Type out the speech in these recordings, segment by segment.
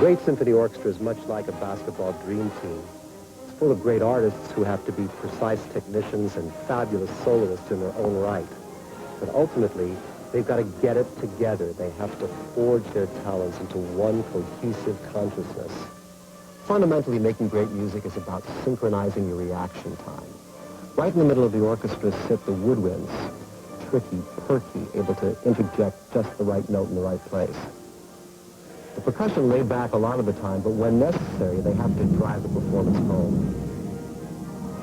great symphony orchestra is much like a basketball dream team. It's full of great artists who have to be precise technicians and fabulous soloists in their own right. But ultimately, they've got to get it together. They have to forge their talents into one cohesive consciousness. Fundamentally, making great music is about synchronizing your reaction time. Right in the middle of the orchestra sit the woodwinds, tricky, perky, able to interject just the right note in the right place. The percussion laid back a lot of the time, but when necessary, they have to drive the performance home.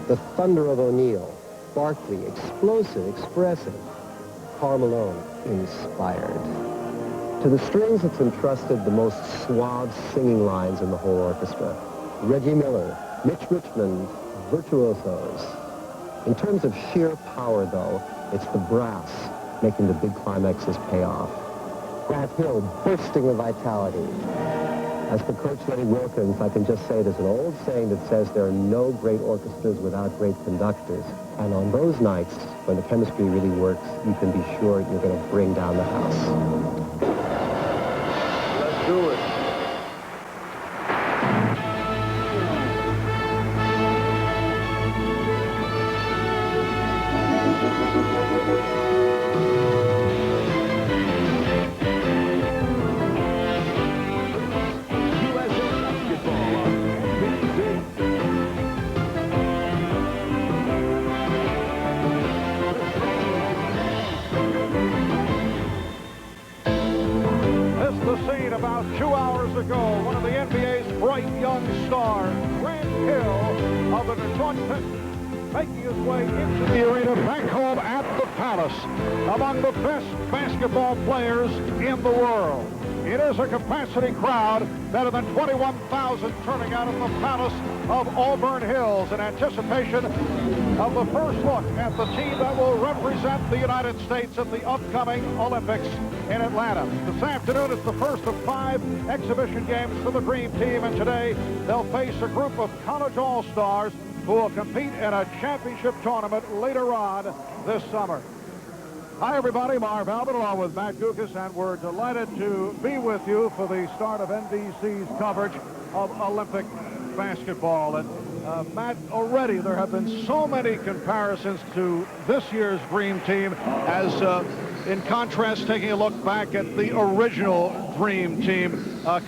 The thunder of O'Neill, Barclay, explosive, expressive. Karl Malone, inspired. To the strings, it's entrusted the most suave singing lines in the whole orchestra. Reggie Miller, Mitch Richmond, virtuosos. In terms of sheer power, though, it's the brass making the big climaxes pay off. Grant Hill bursting with vitality. As for Coach Lenny Wilkins, I can just say there's an old saying that says there are no great orchestras without great conductors. And on those nights, when the chemistry really works, you can be sure you're going to bring down the house. Let's do it. About 2 hours ago, one of the NBA's bright young stars, Grant Hill of the Detroit Pistons, making his way into the arena back home at the Palace, among the best basketball players in the world. It is a capacity crowd, better than 21,000 turning out of the Palace of Auburn Hills in anticipation of the first look at the team that will represent the United States at the upcoming Olympics in Atlanta. This afternoon is the first of 5 exhibition games for the Dream Team, and today they'll face a group of college all-stars who will compete in a championship tournament later on this summer. Hi, everybody. Marv Albert along with Matt Gukas, and we're delighted to be with you for the start of NBC's coverage of Olympic basketball. And Matt, already there have been so many comparisons to this year's Dream Team as in contrast, taking a look back at the original Dream Team.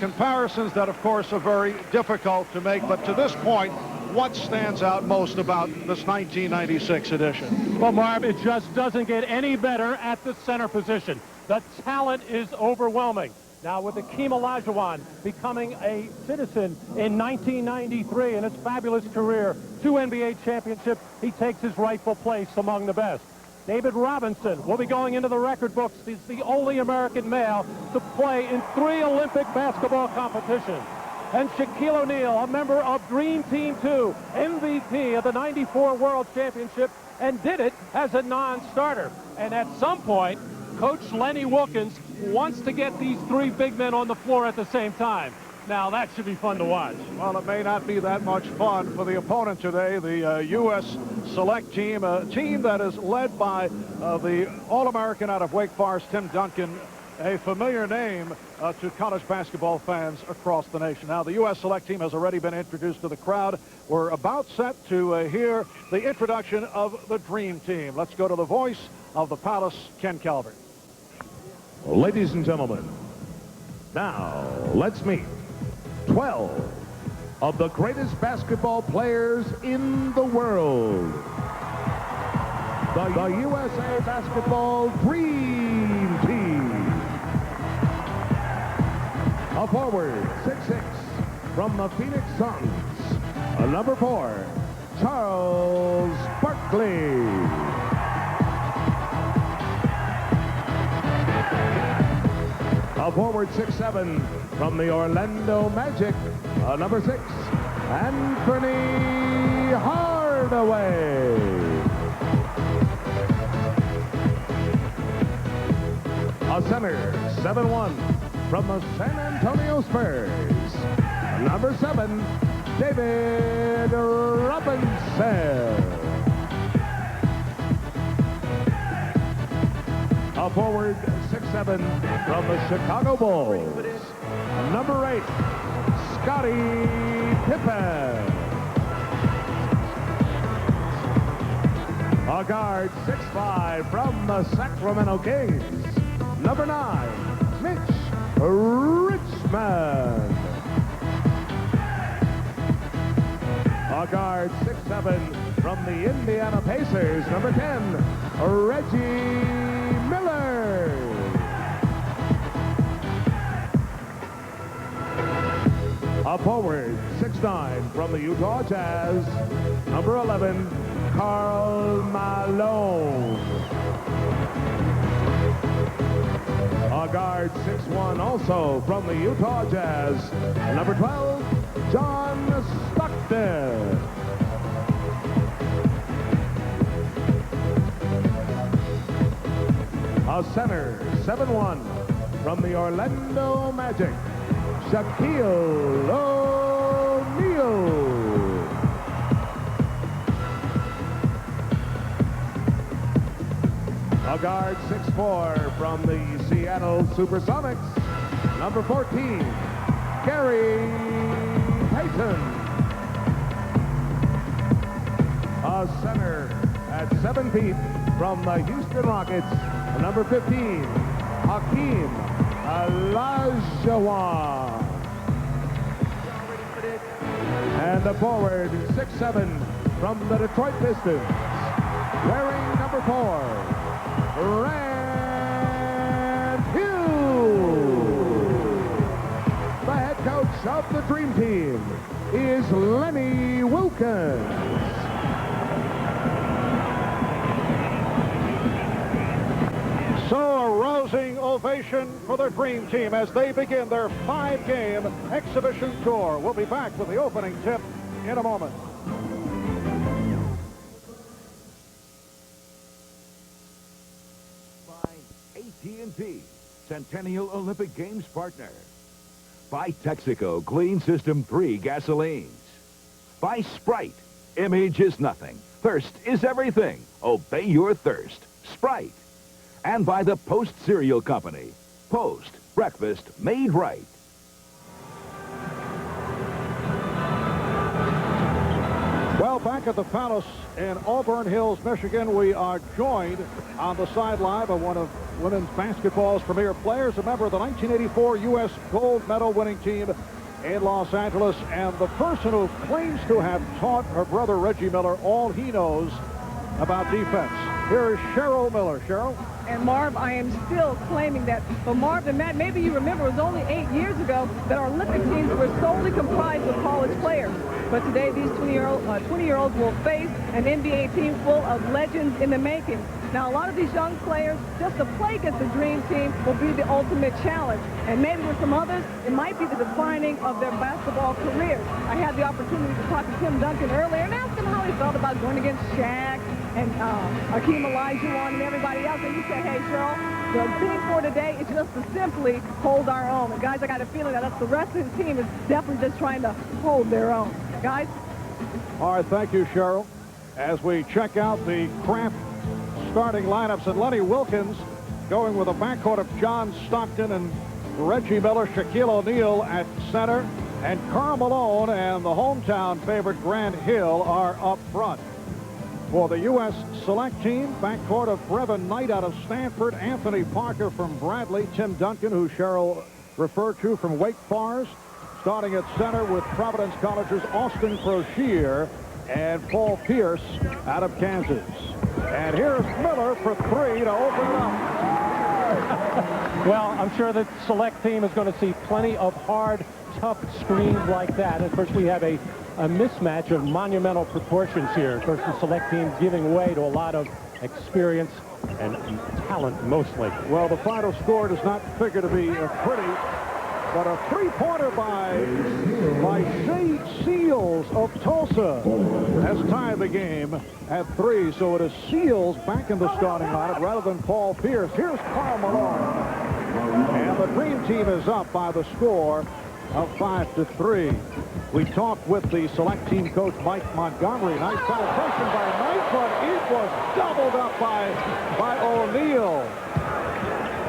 Comparisons that, of course, are very difficult to make, but to this point, what stands out most about this 1996 edition? Well, Marv, it just doesn't get any better at the center position. The talent is overwhelming. Now, with Akeem Olajuwon becoming a citizen in 1993 in his fabulous career, 2 NBA championships, he takes his rightful place among the best. David Robinson will be going into the record books. He's the only American male to play in 3 Olympic basketball competitions. And Shaquille O'Neal, a member of Dream Team 2, MVP of the '94 World Championship, and did it as a non-starter. And at some point, Coach Lenny Wilkins wants to get these 3 big men on the floor at the same time. Now, that should be fun to watch. Well, it may not be that much fun for the opponent today, the U.S. Select Team, a team that is led by the All-American out of Wake Forest, Tim Duncan, a familiar name to college basketball fans across the nation. Now, the U.S. Select Team has already been introduced to the crowd. We're about set to hear the introduction of the Dream Team. Let's go to the voice of the Palace, Ken Calvert. Ladies and gentlemen, now let's meet 12 of the greatest basketball players in the world. The USA Basketball Dream Team. A forward, 6'6", from the Phoenix Suns, a number 4, Charles Barkley. A forward, 6'7", from the Orlando Magic, a number 6, Anthony Hardaway. A center, 7'1", from the San Antonio Spurs, number 7, David Robinson. A forward, 6'6", 6'7", from the Chicago Bulls. Number 8, Scottie Pippen. A guard, 6'5", from the Sacramento Kings. Number 9, Mitch Richmond. A guard, 6'7", from the Indiana Pacers. Number 10, Reggie Miller. A forward, 6'9", from the Utah Jazz. Number 11, Karl Malone. A guard, 6'1", also from the Utah Jazz. Number 12, John Stockton. A center, 7'1", from the Orlando Magic, Shaquille O'Neal. A guard, 6'4", from the Seattle Supersonics, number 14, Gary Payton. A center at 7 feet from the Houston Rockets, number 15, Hakeem Olajuwon. And a forward, 6'7", from the Detroit Pistons, wearing number 4, Grant Hill. The head coach of the Dream Team is Lenny Wilkins. So a rousing ovation for the Dream Team as they begin their 5-game exhibition tour. We'll be back with the opening tip in a moment. AT&T, Centennial Olympic Games partner. By Texaco Clean System 3 gasolines. By Sprite, image is nothing, thirst is everything. Obey your thirst, Sprite. And by the Post Cereal Company. Post, breakfast made right. Well, back at the Palace in Auburn Hills, Michigan, we are joined on the sideline by one of women's basketball's premier players, a member of the 1984 U.S. gold medal winning team in Los Angeles, and the person who claims to have taught her brother Reggie Miller all he knows about defense. Here is Cheryl Miller. Cheryl? And Marv, I am still claiming that. But Marv and Matt, maybe you remember it was only 8 years ago that our Olympic teams were solely comprised of college players. But today, these 20-year-olds will face an NBA team full of legends in the making. Now, a lot of these young players, just to play against the Dream Team will be the ultimate challenge. And maybe with some others, it might be the defining of their basketball careers. I had the opportunity to talk to Tim Duncan earlier and ask him how he felt about going against Shaq and Hakeem Olajuwon and everybody else. And he said, hey, Cheryl, the theme for today is just to simply hold our own. And guys, I got a feeling that the rest of the team is definitely just trying to hold their own. Guys? All right, thank you, Cheryl. As we check out the Kraft starting lineups, and Lenny Wilkins going with a backcourt of John Stockton and Reggie Miller, Shaquille O'Neal at center, and Karl Malone and the hometown favorite Grant Hill are up front. For the U.S. select team, backcourt of Brevin Knight out of Stanford, Anthony Parker from Bradley, Tim Duncan, who Cheryl referred to from Wake Forest, starting at center with Providence College's Austin Crocier and Paul Pierce out of Kansas. And here's Miller for 3 to open it up. Well, I'm sure the select team is going to see plenty of hard, tough screens like that. And of course, we have a mismatch of monumental proportions here. Of course, the select team giving way to a lot of experience and talent, mostly. Well, the final score does not figure to be pretty, but a three-pointer by Shea Seals of Tulsa has tied the game at 3. So it is Seals back in the starting lineup rather than Paul Pierce. Here's Karl Malone. And the Dream Team is up by the score of 5-3. We talked with the select team coach, Mike Montgomery. Nice penetration by Knight, but it was doubled up by O'Neal.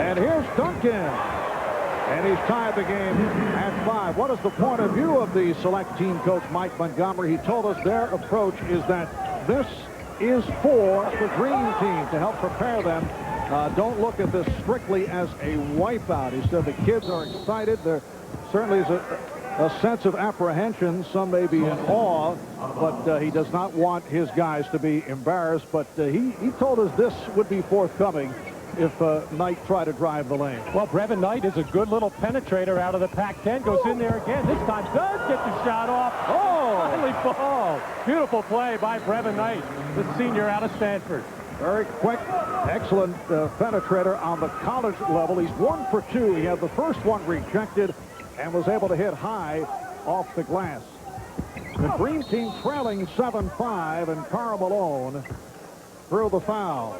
And here's Duncan. And he's tied the game at 5. What is the point of view of the select team coach, Mike Montgomery? He told us their approach is that this is for the green team to help prepare them. Don't look at this strictly as a wipeout. He said the kids are excited. There certainly is a sense of apprehension. Some may be in awe, but he does not want his guys to be embarrassed. But he told us this would be forthcoming if Knight tried to drive the lane. Well, Brevin Knight is a good little penetrator out of the Pac-10. Goes in there again. This time does get the shot off. Oh, finally falls. Beautiful play by Brevin Knight, the senior out of Stanford. Very quick, excellent penetrator on the college level. He's 1 for 2. He had the first one rejected and was able to hit high off the glass. The green team trailing 7-5, and Karl Malone threw the foul.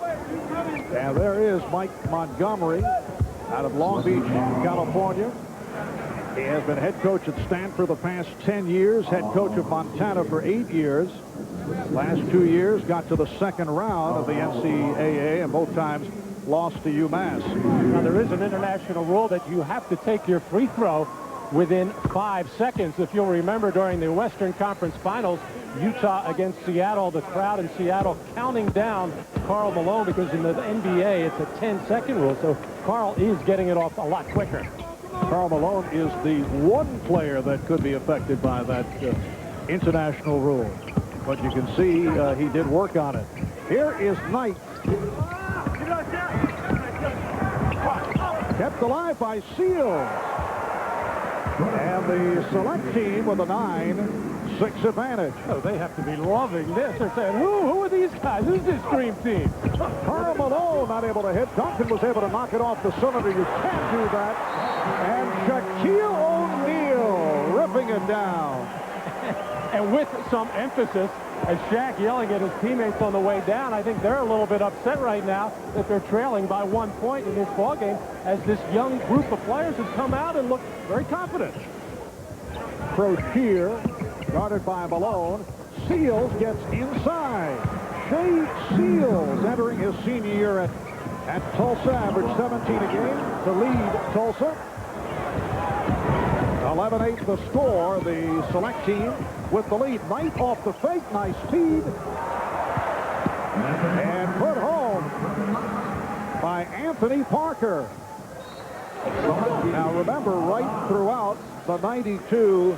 And there is Mike Montgomery out of Long Beach, California. He has been head coach at Stanford the past 10 years, head coach of Montana for 8 years. Last 2 years got to the second round of the NCAA, and both times lost to UMass. Now, there is an international rule that you have to take your free throw within 5 seconds. If you'll remember, during the Western Conference Finals, Utah against Seattle, the crowd in Seattle counting down Karl Malone, because in the NBA it's a 10-second rule, so Karl is getting it off a lot quicker. Karl Malone is the one player that could be affected by that international rule. But you can see he did work on it. Here is Knight. Kept alive by Seals. And the select team with a 9-6 advantage. Oh, they have to be loving this. They're saying, who are these guys? Who's this dream team? Karl Malone not able to hit. Duncan was able to knock it off the cylinder. You can't do that. And Shaquille O'Neal ripping it down. And with some emphasis, as Shaq yelling at his teammates on the way down, I think they're a little bit upset right now that they're trailing by 1 point in this ballgame, as this young group of players has come out and looked very confident. Crocier, guarded by Malone. Seals gets inside. Shea Seals entering his senior year at Tulsa, averaged 17 a game to lead Tulsa. 11-8 the score. The select team with the lead. Knight off the fake. Nice speed. And put home by Anthony Parker. Now remember, right throughout the 92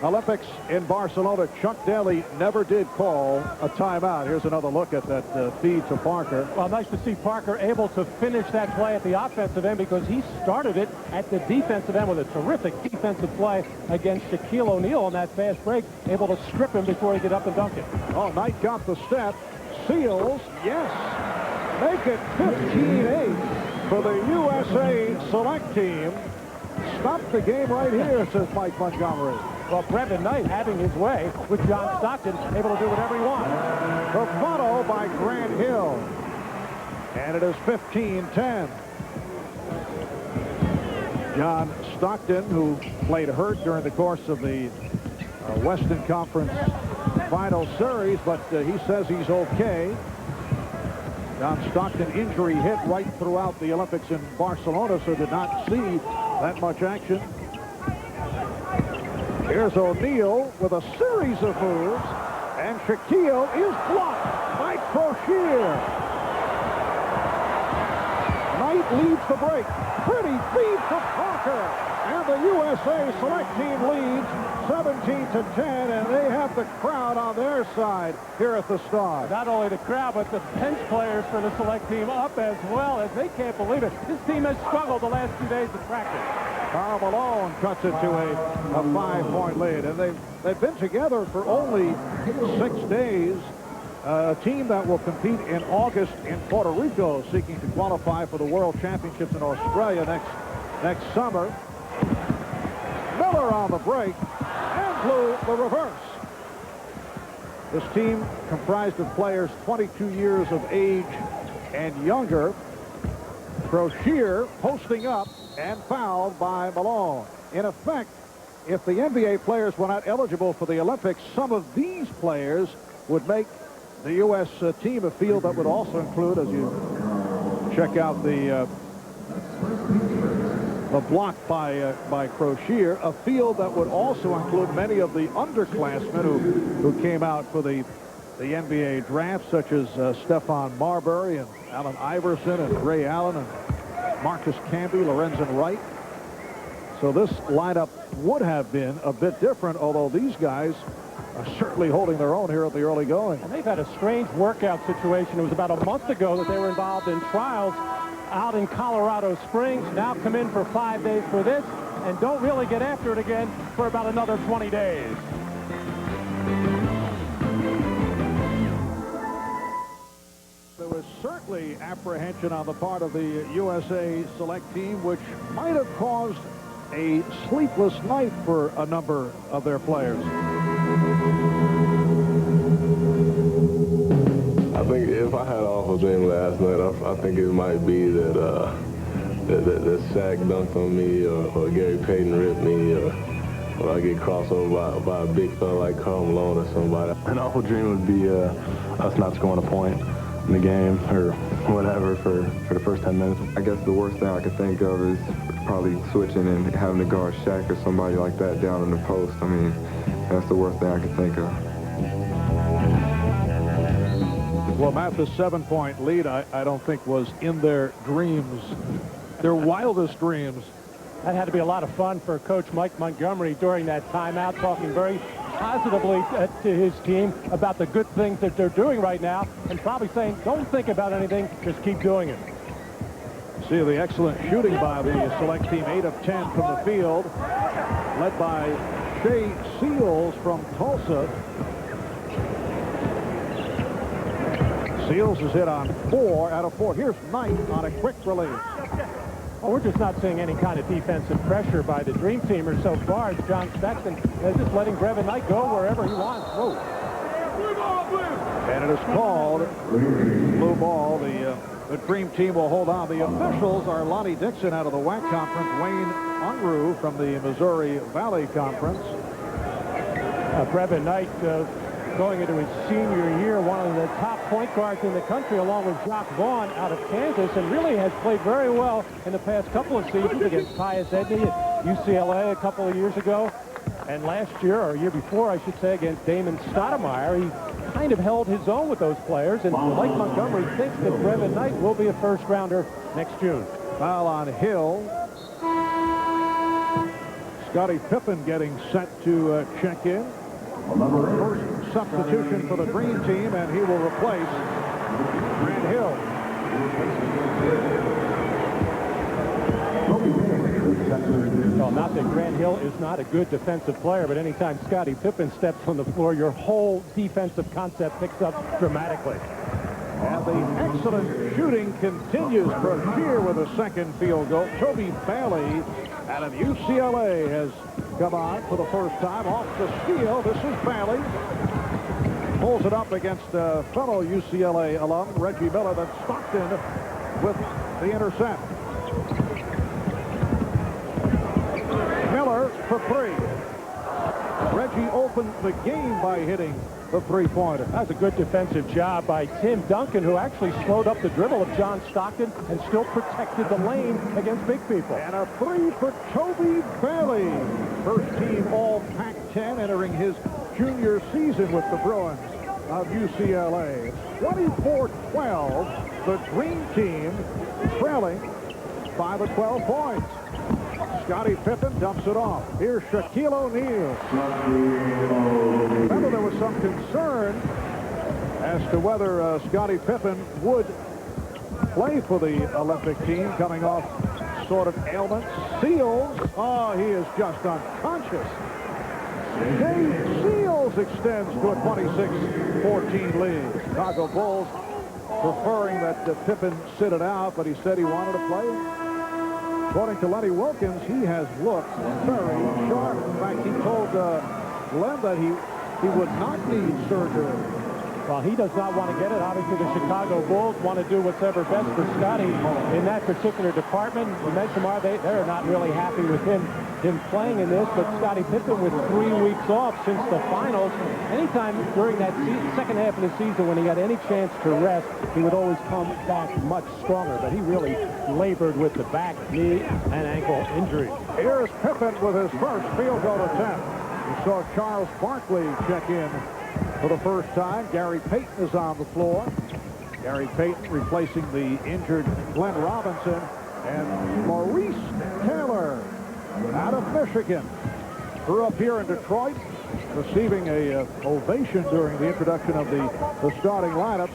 Olympics in Barcelona, Chuck Daly never did call a timeout. Here's another look at that feed to Parker. Well, nice to see Parker able to finish that play at the offensive end, because he started it at the defensive end with a terrific defensive play against Shaquille O'Neal on that fast break, able to strip him before he get up and dunk it. Oh, Knight got the step. Seals, yes. Make it 15-8 for the USA select team. Stop the game right here, says Mike Montgomery. Well, Brevin Knight having his way with John Stockton, able to do whatever he wants. Bravado by Grant Hill. And it is 15-10. John Stockton, who played hurt during the course of the Western Conference Final Series, but he says he's okay. John Stockton injury hit right throughout the Olympics in Barcelona, so did not see that much action. Here's O'Neal with a series of moves, and Shaquille is blocked by Crocier. Knight leads the break. Pretty feed for Parker, and the USA select team leads 17-10, and they have the crowd on their side here at the Star. Not only the crowd, but the bench players for the select team up as well, as they can't believe it. This team has struggled the last 2 days of practice. Karl Malone cuts it to a 5-point lead, and they've been together for only 6 days. A team that will compete in August in Puerto Rico, seeking to qualify for the World Championships in Australia next summer. Miller on the break and blew the reverse. This team comprised of players 22 years of age and younger. Crocier posting up and fouled by Malone. In effect, if the NBA players were not eligible for the Olympics, some of these players would make the U.S. team, a field that would also include, as you Check out the block by Crozier, a field that would also include many of the underclassmen who came out for the NBA draft, such as Stephon Marbury and Allen Iverson and Ray Allen and Marcus Camby, Lorenzen Wright. So this lineup would have been a bit different, although these guys are certainly holding their own here at the early going. And they've had a strange workout situation. It was about a month ago that they were involved in trials out in Colorado Springs. Now come in for 5 days for this and don't really get after it again for about another 20 days. There was certainly apprehension on the part of the USA select team, which might have caused a sleepless night for a number of their players. I think if I had an awful dream last night, I think it might be that that Shaq dunked on me, or Gary Payton ripped me, or I get crossed over by a big fella like Karl Malone or somebody. An awful dream would be us not scoring a point in the game or whatever for the first 10 minutes. I guess the worst thing I could think of is probably switching and having to guard Shaq or somebody like that down in the post. I mean, that's the worst thing I could think of. Well, Mathis' 7-point lead, I don't think was in their dreams, their wildest dreams. That had to be a lot of fun for Coach Mike Montgomery during that timeout, talking very positively to his team about the good things that they're doing right now, and probably saying, don't think about anything, just keep doing it. See the excellent shooting by the select team, 8 of 10 from the field, led by Shea Seals from Tulsa. Seals has hit on 4 out of 4. Here's Knight on a quick release. Well, we're just not seeing any kind of defensive pressure by the Dream Teamers so far. As John Sexton is just letting Brevin Knight go wherever he wants. Whoa. And it is called blue ball. The Dream Team will hold on. The officials are Lonnie Dixon out of the WAC Conference, Wayne Unruh from the Missouri Valley Conference. Brevin Knight going into his senior year, one of the top point guards in the country, along with Jock Vaughn out of Kansas, and really has played very well in the past couple of seasons against Tyus Edney at UCLA a couple of years ago. And last year, or year before, I should say, against Damon Stoudemire, he kind of held his own with those players. And Mike Montgomery thinks that Brevin Knight will be a first-rounder next June. Foul on Hill. Scottie Pippen getting set to check in. First substitution for the Green Team, and he will replace Grant Hill. Well, not that Grant Hill is not a good defensive player, but anytime Scottie Pippen steps on the floor, your whole defensive concept picks up dramatically. And the excellent shooting continues. Crozier with a second field goal. Toby Bailey out of UCLA has come on for the first time off the steal. This is Bailey. Pulls it up against fellow UCLA alum Reggie Miller. Then Stockton with the intercept. Miller for 3. Reggie opened the game by hitting the three-pointer. That's a good defensive job by Tim Duncan, who actually slowed up the dribble of John Stockton and still protected the lane against big people. And a 3 for Toby Bailey. First team all Pac-10 entering his junior season with the Bruins of UCLA. 24-12, the Green Team trailing by the 12 points. Scottie Pippen dumps it off. Here's Shaquille O'Neal. Remember, there was some concern as to whether Scottie Pippen would play for the Olympic team, coming off sort of ailment. Seals, oh, he is just unconscious. Dave Seals extends to a 26-14 lead. Chicago Bulls preferring that Pippen sit it out, but he said he wanted to play. According to Lenny Wilkins, he has looked very sharp. In fact, he told Len that he would not need surgery. Well, he does not want to get it. Obviously, the Chicago Bulls want to do whatever best for Scottie in that particular department. You mentioned they're not really happy with him him playing in this, but Scottie Pippen with 3 weeks off since the finals. Anytime during that second half of the season when he had any chance to rest, he would always come back much stronger. But he really labored with the back, knee, and ankle injuries. Here's Pippen with his first field goal attempt. We saw Charles Barkley check in for the first time. Gary Payton is on the floor. Gary Payton replacing the injured Glenn Robinson. And Maurice Taylor out of Michigan. Grew up here in Detroit, receiving a ovation during the introduction of the starting lineups.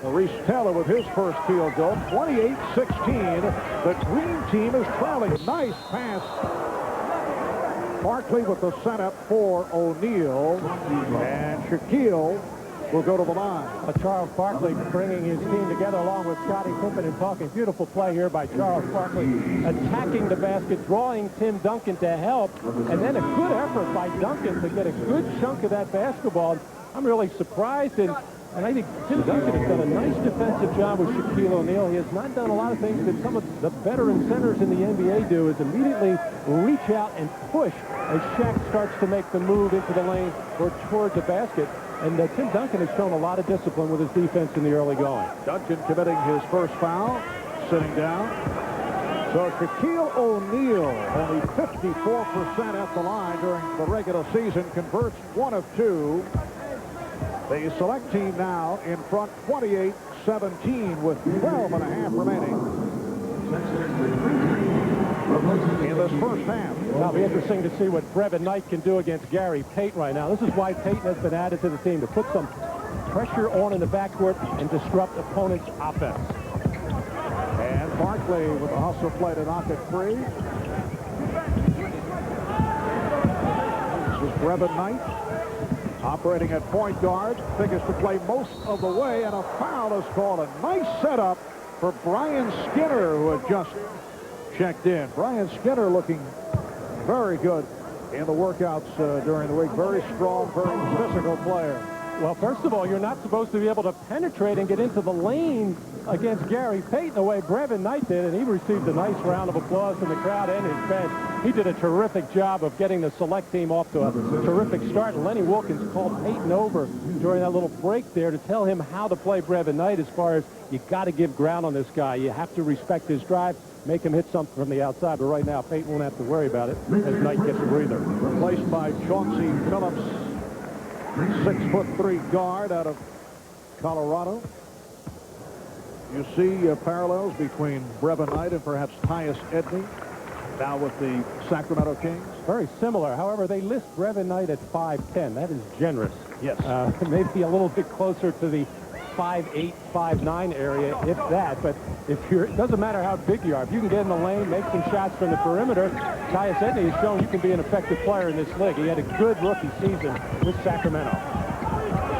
Maurice Taylor with his first field goal, 28-16. The green team is trailing. Nice pass. Barkley with the setup for O'Neal. And Shaquille will go to the line. Charles Barkley bringing his team together along with Scottie Pippen and talking. Beautiful play here by Charles Barkley, attacking the basket, drawing Tim Duncan to help, and then a good effort by Duncan to get a good chunk of that basketball. I'm really surprised, and I think Tim Duncan has done a nice defensive job with Shaquille O'Neal. He has not done a lot of things that some of the veteran centers in the NBA do, is immediately reach out and push as Shaq starts to make the move into the lane or toward the basket. And Tim Duncan has shown a lot of discipline with his defense in the early going. Duncan committing his first foul, sitting down. So Shaquille O'Neal, only 54% at the line during the regular season, converts 1 of 2. The select team now in front 28-17 with 12 and a half remaining in this first half. It'll be interesting to see what Brevin Knight can do against Gary Payton right now. This is why Payton has been added to the team, to put some pressure on in the backcourt and disrupt opponents' offense. And Barkley with a hustle play to knock it free. This is Brevin Knight operating at point guard. Figures to play most of the way, and a foul is called. A nice setup for Brian Skinner, who had just checked in. Brian Skinner looking very good in the workouts during the week. Very strong, very physical player. Well, first of all, you're not supposed to be able to penetrate and get into the lane against Gary Payton the way Brevin Knight did, and he received a nice round of applause from the crowd and his bench. He did a terrific job of getting the select team off to a terrific start. And Lenny Wilkins called Payton over during that little break there to tell him how to play Brevin Knight, as far as you got to give ground on this guy. You have to respect his drive, make him hit something from the outside. But right now, Payton won't have to worry about it as Knight gets a breather. Replaced by Chauncey Phillips, 6'3" guard out of Colorado. You see parallels between Brevin Knight and perhaps Tyus Edney, now with the Sacramento Kings. Very similar. However, they list Brevin Knight at 5'10". That is generous. Yes. Maybe a little bit closer to the 5'8", 5'9" area, if that. But if you're, it doesn't matter how big you are. If you can get in the lane, make some shots from the perimeter, Tyus Edney has shown you can be an effective player in this league. He had a good rookie season with Sacramento.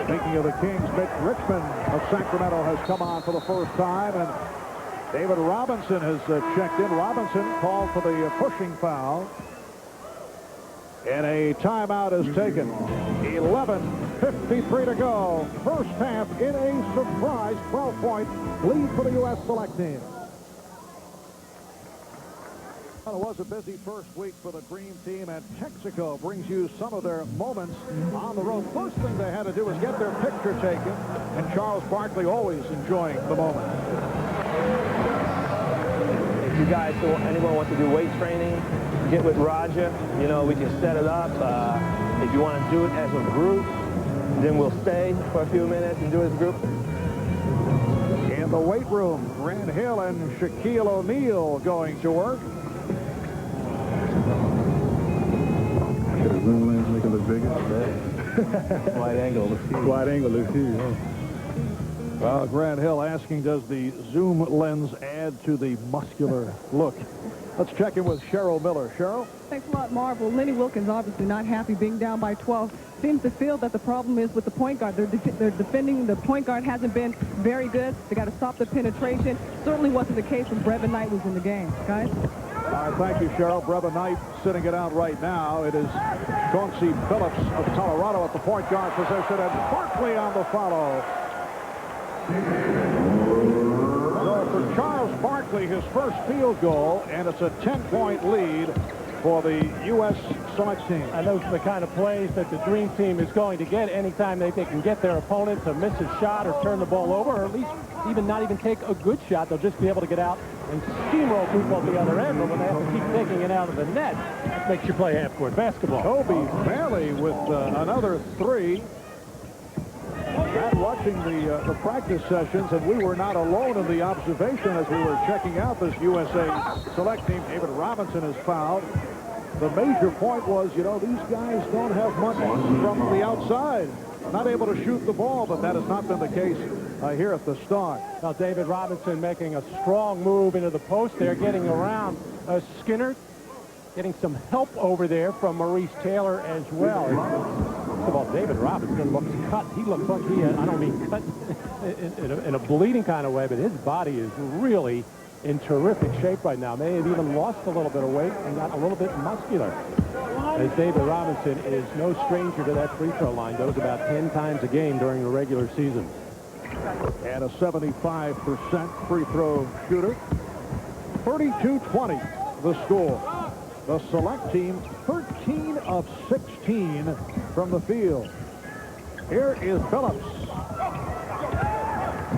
Speaking of the Kings, Mitch Richmond of Sacramento has come on for the first time, and David Robinson has checked in. Robinson called for the pushing foul, and a timeout is taken. 11:53 to go. First half in a surprise 12-point lead for the U.S. select team. It was a busy first week for the Dream Team, and Texaco brings you some of their moments on the road. First thing they had to do was get their picture taken, and Charles Barkley always enjoying the moment. If you guys, anyone wants to do weight training, get with Roger. You know, we can set it up. If you want to do it as a group, then we'll stay for a few minutes and do it as a group. In the weight room, Grant Hill and Shaquille O'Neal going to work. The zoom lens make it look bigger. Wide angle looks huge. Wide angle looks huge. Huh? Well, Grant Hill asking, does the zoom lens add to the muscular look? Let's check in with Cheryl Miller. Cheryl? Thanks a lot, Marv. Well, Lenny Wilkins obviously not happy being down by 12. Seems to feel that the problem is with the point guard. They're defending. The point guard hasn't been very good. They got to stop the penetration. Certainly wasn't the case when Brevin Knight was in the game. Guys? All right, thank you, Cheryl. Brevin Knight sitting it out right now. It is Chauncey Phillips of Colorado at the point guard position, and Barkley on the follow. So for Charles Barkley, his first field goal, and it's a 10-point lead for the U.S. select team. And those are the kind of plays that the Dream Team is going to get anytime they can get their opponent to miss a shot or turn the ball over, or at least not even take a good shot. They'll just be able to get out and steamroll people at the other end, but when they have to keep taking it out of the net, that makes you play half-court basketball. Kobe Bailey with another 3. Watching the practice sessions, and we were not alone in the observation as we were checking out this USA select team. David Robinson is fouled. The major point was, you know, these guys don't have much from the outside. Not able to shoot the ball, but that has not been the case here at the start. Now David Robinson making a strong move into the post there, getting around Skinner, getting some help over there from Maurice Taylor as well. First of all, David Robinson looks cut. He looks like he, I don't mean cut in a bleeding kind of way, but his body is really in terrific shape right now. May have even lost a little bit of weight and got a little bit muscular. As David Robinson is no stranger to that free throw line, goes about 10 times a game during the regular season. And a 75% free throw shooter. 32-20 the score. The select team 13 of 16 from the field. Here is Phillips.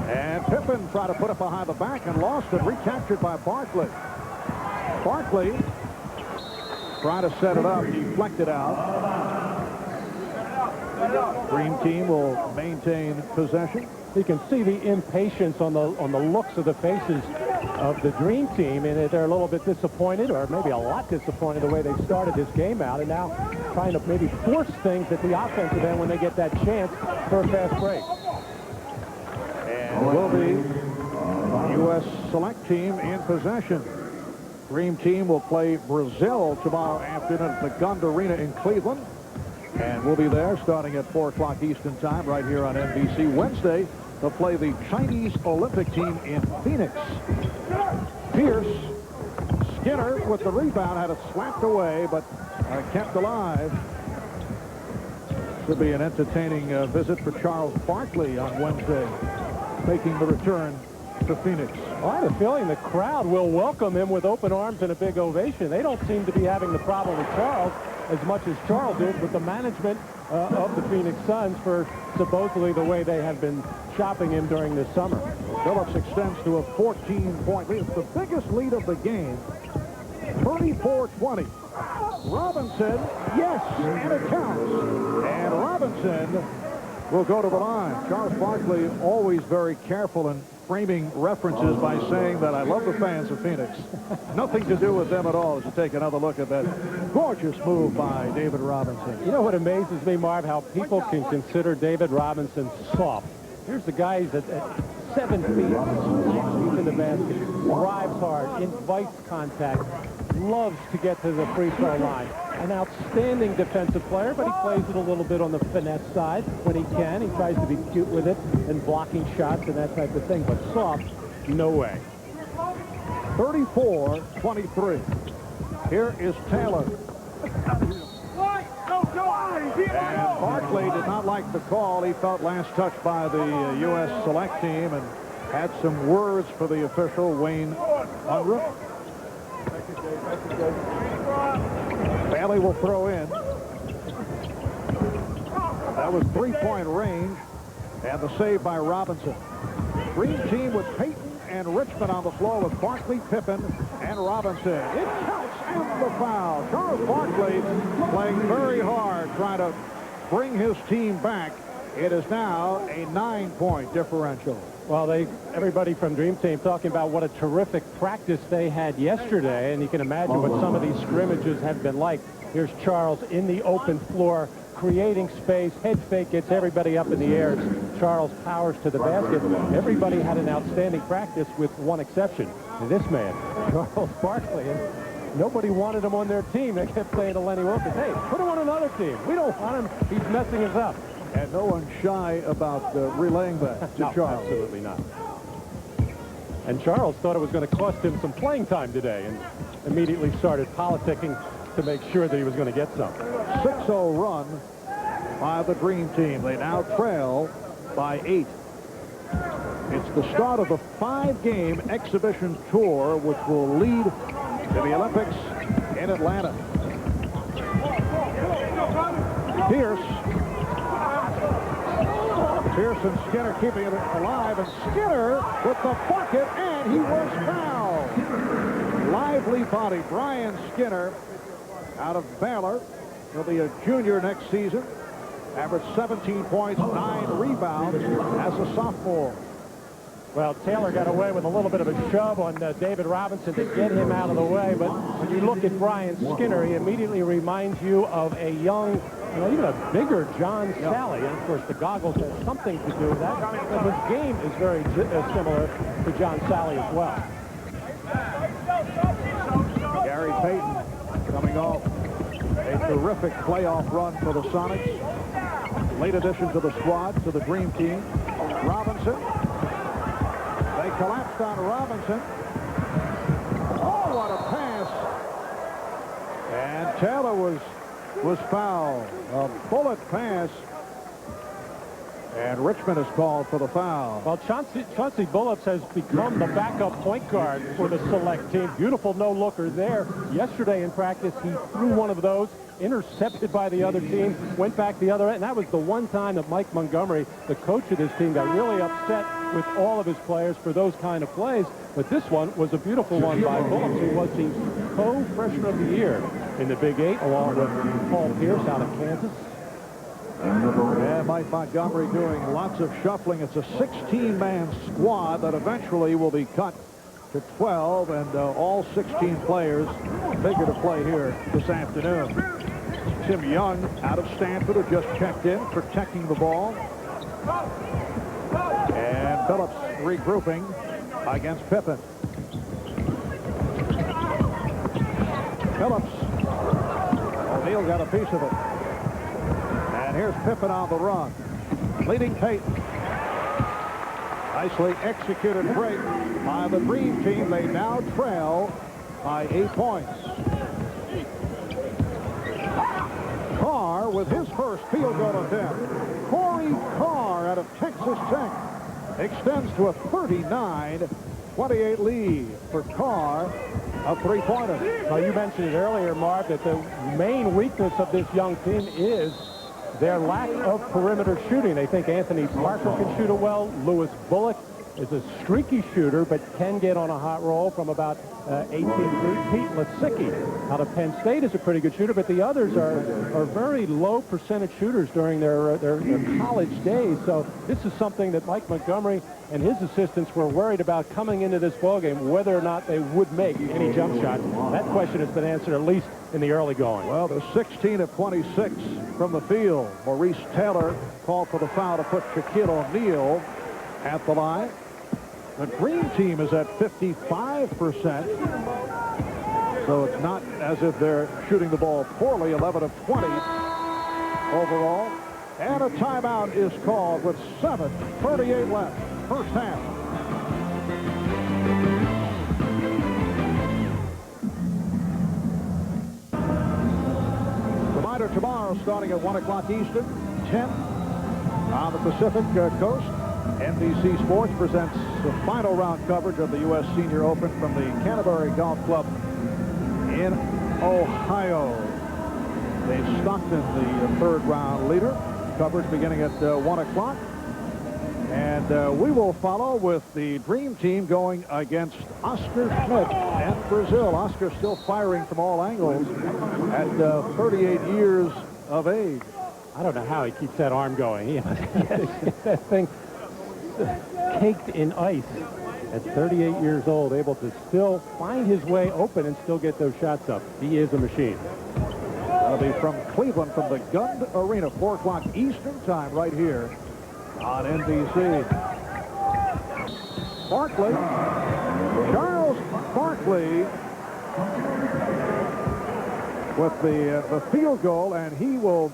And Pippen tried to put it behind the back and lost it. Recaptured by Barkley. Barkley tried to set it up. Deflected out. Dream team will maintain possession. You can see the impatience on the looks of the faces of the Dream Team, and they're a little bit disappointed, or maybe a lot disappointed the way they started this game out, and now trying to maybe force things at the offensive end when they get that chance for a fast break. And will be U.S. select team in possession. Dream team will play Brazil tomorrow afternoon at the Gund Arena in Cleveland. And we'll be there starting at 4 o'clock Eastern time right here on NBC. Wednesday, they'll play the Chinese Olympic team in Phoenix. Pierce, Skinner with the rebound, had it slapped away, but kept alive. Should be an entertaining visit for Charles Barkley on Wednesday, making the return to Phoenix. Well, I have a feeling the crowd will welcome him with open arms and a big ovation. They don't seem to be having the problem with Charles as much as Charles is with the management of the Phoenix Suns for supposedly the way they have been shopping him during this summer. Phillips extends to a 14-point lead. It's the biggest lead of the game. 34-20. Robinson, yes, and it counts. And Robinson will go to the line. Charles Barkley always very careful in framing references by saying that I love the fans of Phoenix. Nothing to do with them at all as you take another look at that gorgeous move by David Robinson. You know what amazes me, Marv, how people can consider David Robinson soft. Here's the guy who's at 7 feet, deep in the basket, drives hard, invites contact, loves to get to the free throw line. An outstanding defensive player, but he plays it a little bit on the finesse side when he can. He tries to be cute with it and blocking shots and that type of thing, but soft, no way. 34-23. Here is Taylor. And Barkley did not like the call. He felt last touched by the U.S. select team and had some words for the official, Wayne Unruh. Bailey will throw in. That was 3-point range, and the save by Robinson. Green team with Payton and Richmond on the floor with Barkley, Pippen, and Robinson. It counts and the foul. Charles Barkley playing very hard, trying to bring his team back. It is now a 9-point differential. Well, everybody from Dream Team talking about what a terrific practice they had yesterday, and you can imagine what some of these scrimmages have been like. Here's Charles in the open floor, creating space, head fake, gets everybody up in the air. Charles powers to the basket. Everybody had an outstanding practice with one exception. And this man, Charles Barkley, and nobody wanted him on their team. They kept saying to Lenny Wilkins, hey, put him on another team. We don't want him. He's messing us up. And no one's shy about relaying that to No, Charles. absolutely not. And Charles thought it was going to cost him some playing time today and immediately started politicking to make sure that he was going to get some. 6-0 run by the Dream Team. They now trail by 8. It's the start of the 5-game exhibition tour, which will lead to the Olympics in Atlanta. Pierce. Pierce and Skinner keeping it alive, and Skinner with the bucket, and he was fouled. Lively body, Brian Skinner, out of Baylor. He'll be a junior next season. Averaged 17 points, 9 rebounds as a sophomore. Well, Taylor got away with a little bit of a shove on David Robinson to get him out of the way, but when you look at Brian Skinner, he immediately reminds you of a young, even a bigger John Sally. And, of course, the goggles have something to do with that, but his game is very similar to John Sally as well. Gary Payton coming off a terrific playoff run for the Sonics. Late addition to the squad, to the Dream Team. Robinson. They collapsed on Robinson. Oh, what a pass. And Taylor was fouled. A bullet pass. And Richmond is called for the foul. Well, Chauncey Billups has become the backup point guard for the select team. Beautiful no-looker there. Yesterday in practice, he threw one of those, intercepted by the other team, went back the other end. And that was the one time that Mike Montgomery, the coach of this team, got really upset with all of his players for those kind of plays. But this one was a beautiful one by Billups, who was the co-freshman of the year in the Big 8, along with Paul Pierce out of Kansas. And Mike Montgomery doing lots of shuffling. It's a 16-man squad that eventually will be cut to 12, and all 16 players figure to play here this afternoon. Tim Young out of Stanford, who just checked in, protecting the ball. And Phillips regrouping against Pippen. Phillips. O'Neal got a piece of it. And here's Pippen on the run. Leading Payton. Nicely executed break by the Dream Team. They now trail by 8 points. Carr with his first field goal attempt. Corey Carr out of Texas Tech extends to a 39-28 lead for Carr, a three-pointer. Now, you mentioned it earlier, Mark, that the main weakness of this young team is their lack of perimeter shooting. They think Anthony Parker can shoot it well. Lewis Bullock is a streaky shooter, but can get on a hot roll from about 18 feet. Pete Lasicki out of Penn State is a pretty good shooter, but the others are very low percentage shooters during their college days. So this is something that Mike Montgomery and his assistants were worried about coming into this ballgame, whether or not they would make any jump shots. That question has been answered at least in the early going. Well, they're 16 of 26 from the field. Maurice Taylor called for the foul to put Shaquille O'Neal at the line. The Dream Team is at 55%. So it's not as if they're shooting the ball poorly. 11 of 20 overall. And a timeout is called with 7:38 left. First half. Reminder tomorrow starting at 1 o'clock Eastern, 10 on the Pacific coast. NBC Sports presents the final round coverage of the U.S. Senior Open from the Canterbury Golf Club in Ohio. Dave Stockton, the third round leader. Coverage beginning at 1 o'clock. And we will follow with the Dream Team going against Oscar Schmidt and Brazil. Oscar still firing from all angles at 38 years of age. I don't know how he keeps that arm going. That thing caked in ice at 38 years old, able to still find his way open and still get those shots up. He is a machine. That'll be from Cleveland, from the Gund Arena, 4 o'clock Eastern time, right here on NBC. Barkley, Charles Barkley with the field goal, and he will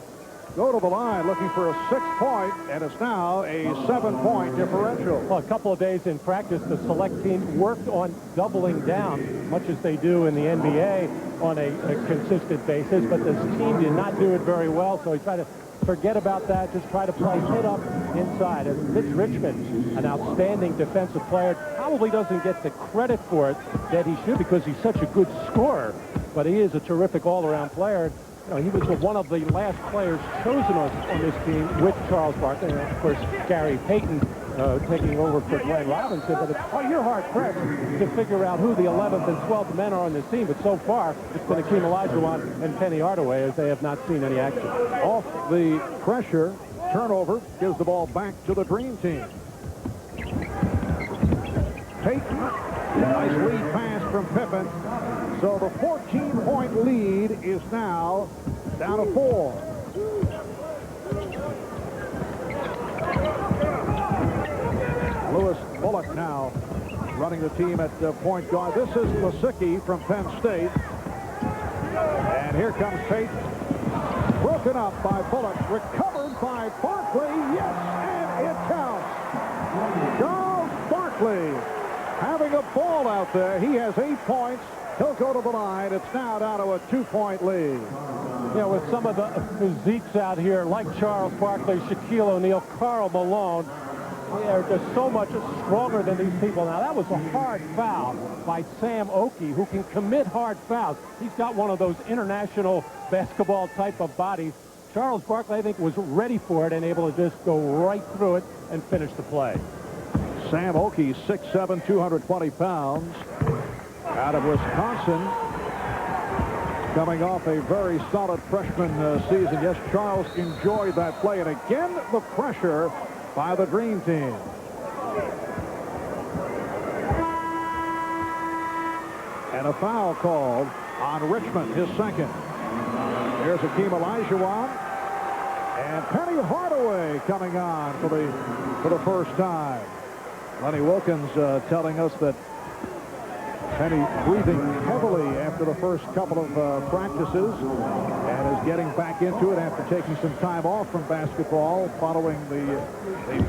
go to the line looking for a 6-point, and it's now a 7-point differential. Well, a couple of days in practice, the select team worked on doubling down, much as they do in the NBA, on a consistent basis, but this team did not do it very well, so he tried to forget about that, just try to play hit up inside. And Mitch Richmond, an outstanding defensive player, probably doesn't get the credit for it that he should, because he's such a good scorer, but he is a terrific all-around player. You know, he was one of the last players chosen on this team with Charles Barkley. And of course, Gary Payton taking over for Glenn Robinson. But you're hard-pressed to figure out who the 11th and 12th men are on this team. But so far, it's been Akeem Olajuwon and Penny Hardaway, as they have not seen any action. Off the pressure, turnover gives the ball back to the Dream Team. Payton, nice lead pass from Pippen. So the 14-point lead is now down to 4. Lewis Bullock now running the team at point guard. This is Lasicki from Penn State. And here comes Payton. Broken up by Bullock. Recovered by Barkley. Yes, and it counts. Charles Barkley having a ball out there. He has 8 points. He'll go to the line. It's now down to a 2-point lead. You know, with some of the physiques out here, like Charles Barkley, Shaquille O'Neal, Karl Malone, they're just so much stronger than these people. Now, that was a hard foul by Sam Oakey, who can commit hard fouls. He's got one of those international basketball type of bodies. Charles Barkley, I think, was ready for it and able to just go right through it and finish the play. Sam Oakey, 6'7", 220 pounds, out of Wisconsin, coming off a very solid freshman season. Yes, Charles enjoyed that play. And again, the pressure by the Dream Team. And a foul called on Richmond, his second. Here's Akeem Olajuwon. And Penny Hardaway coming on for the first time. Lenny Wilkins telling us that Penny breathing heavily after the first couple of practices and is getting back into it after taking some time off from basketball following the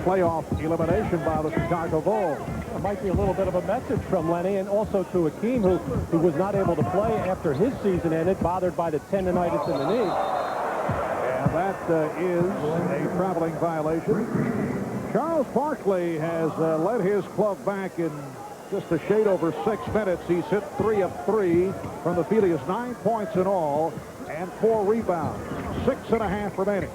playoff elimination by the Chicago Bulls. It might be a little bit of a message from Lenny, and also to Akeem, who was not able to play after his season ended, bothered by the tendonitis in the knee. And that is a traveling violation. Charles Barkley has led his club back in just a shade over 6 minutes. He's hit 3 of 3 from the field. He has 9 points in all and 4 rebounds. 6.5 remaining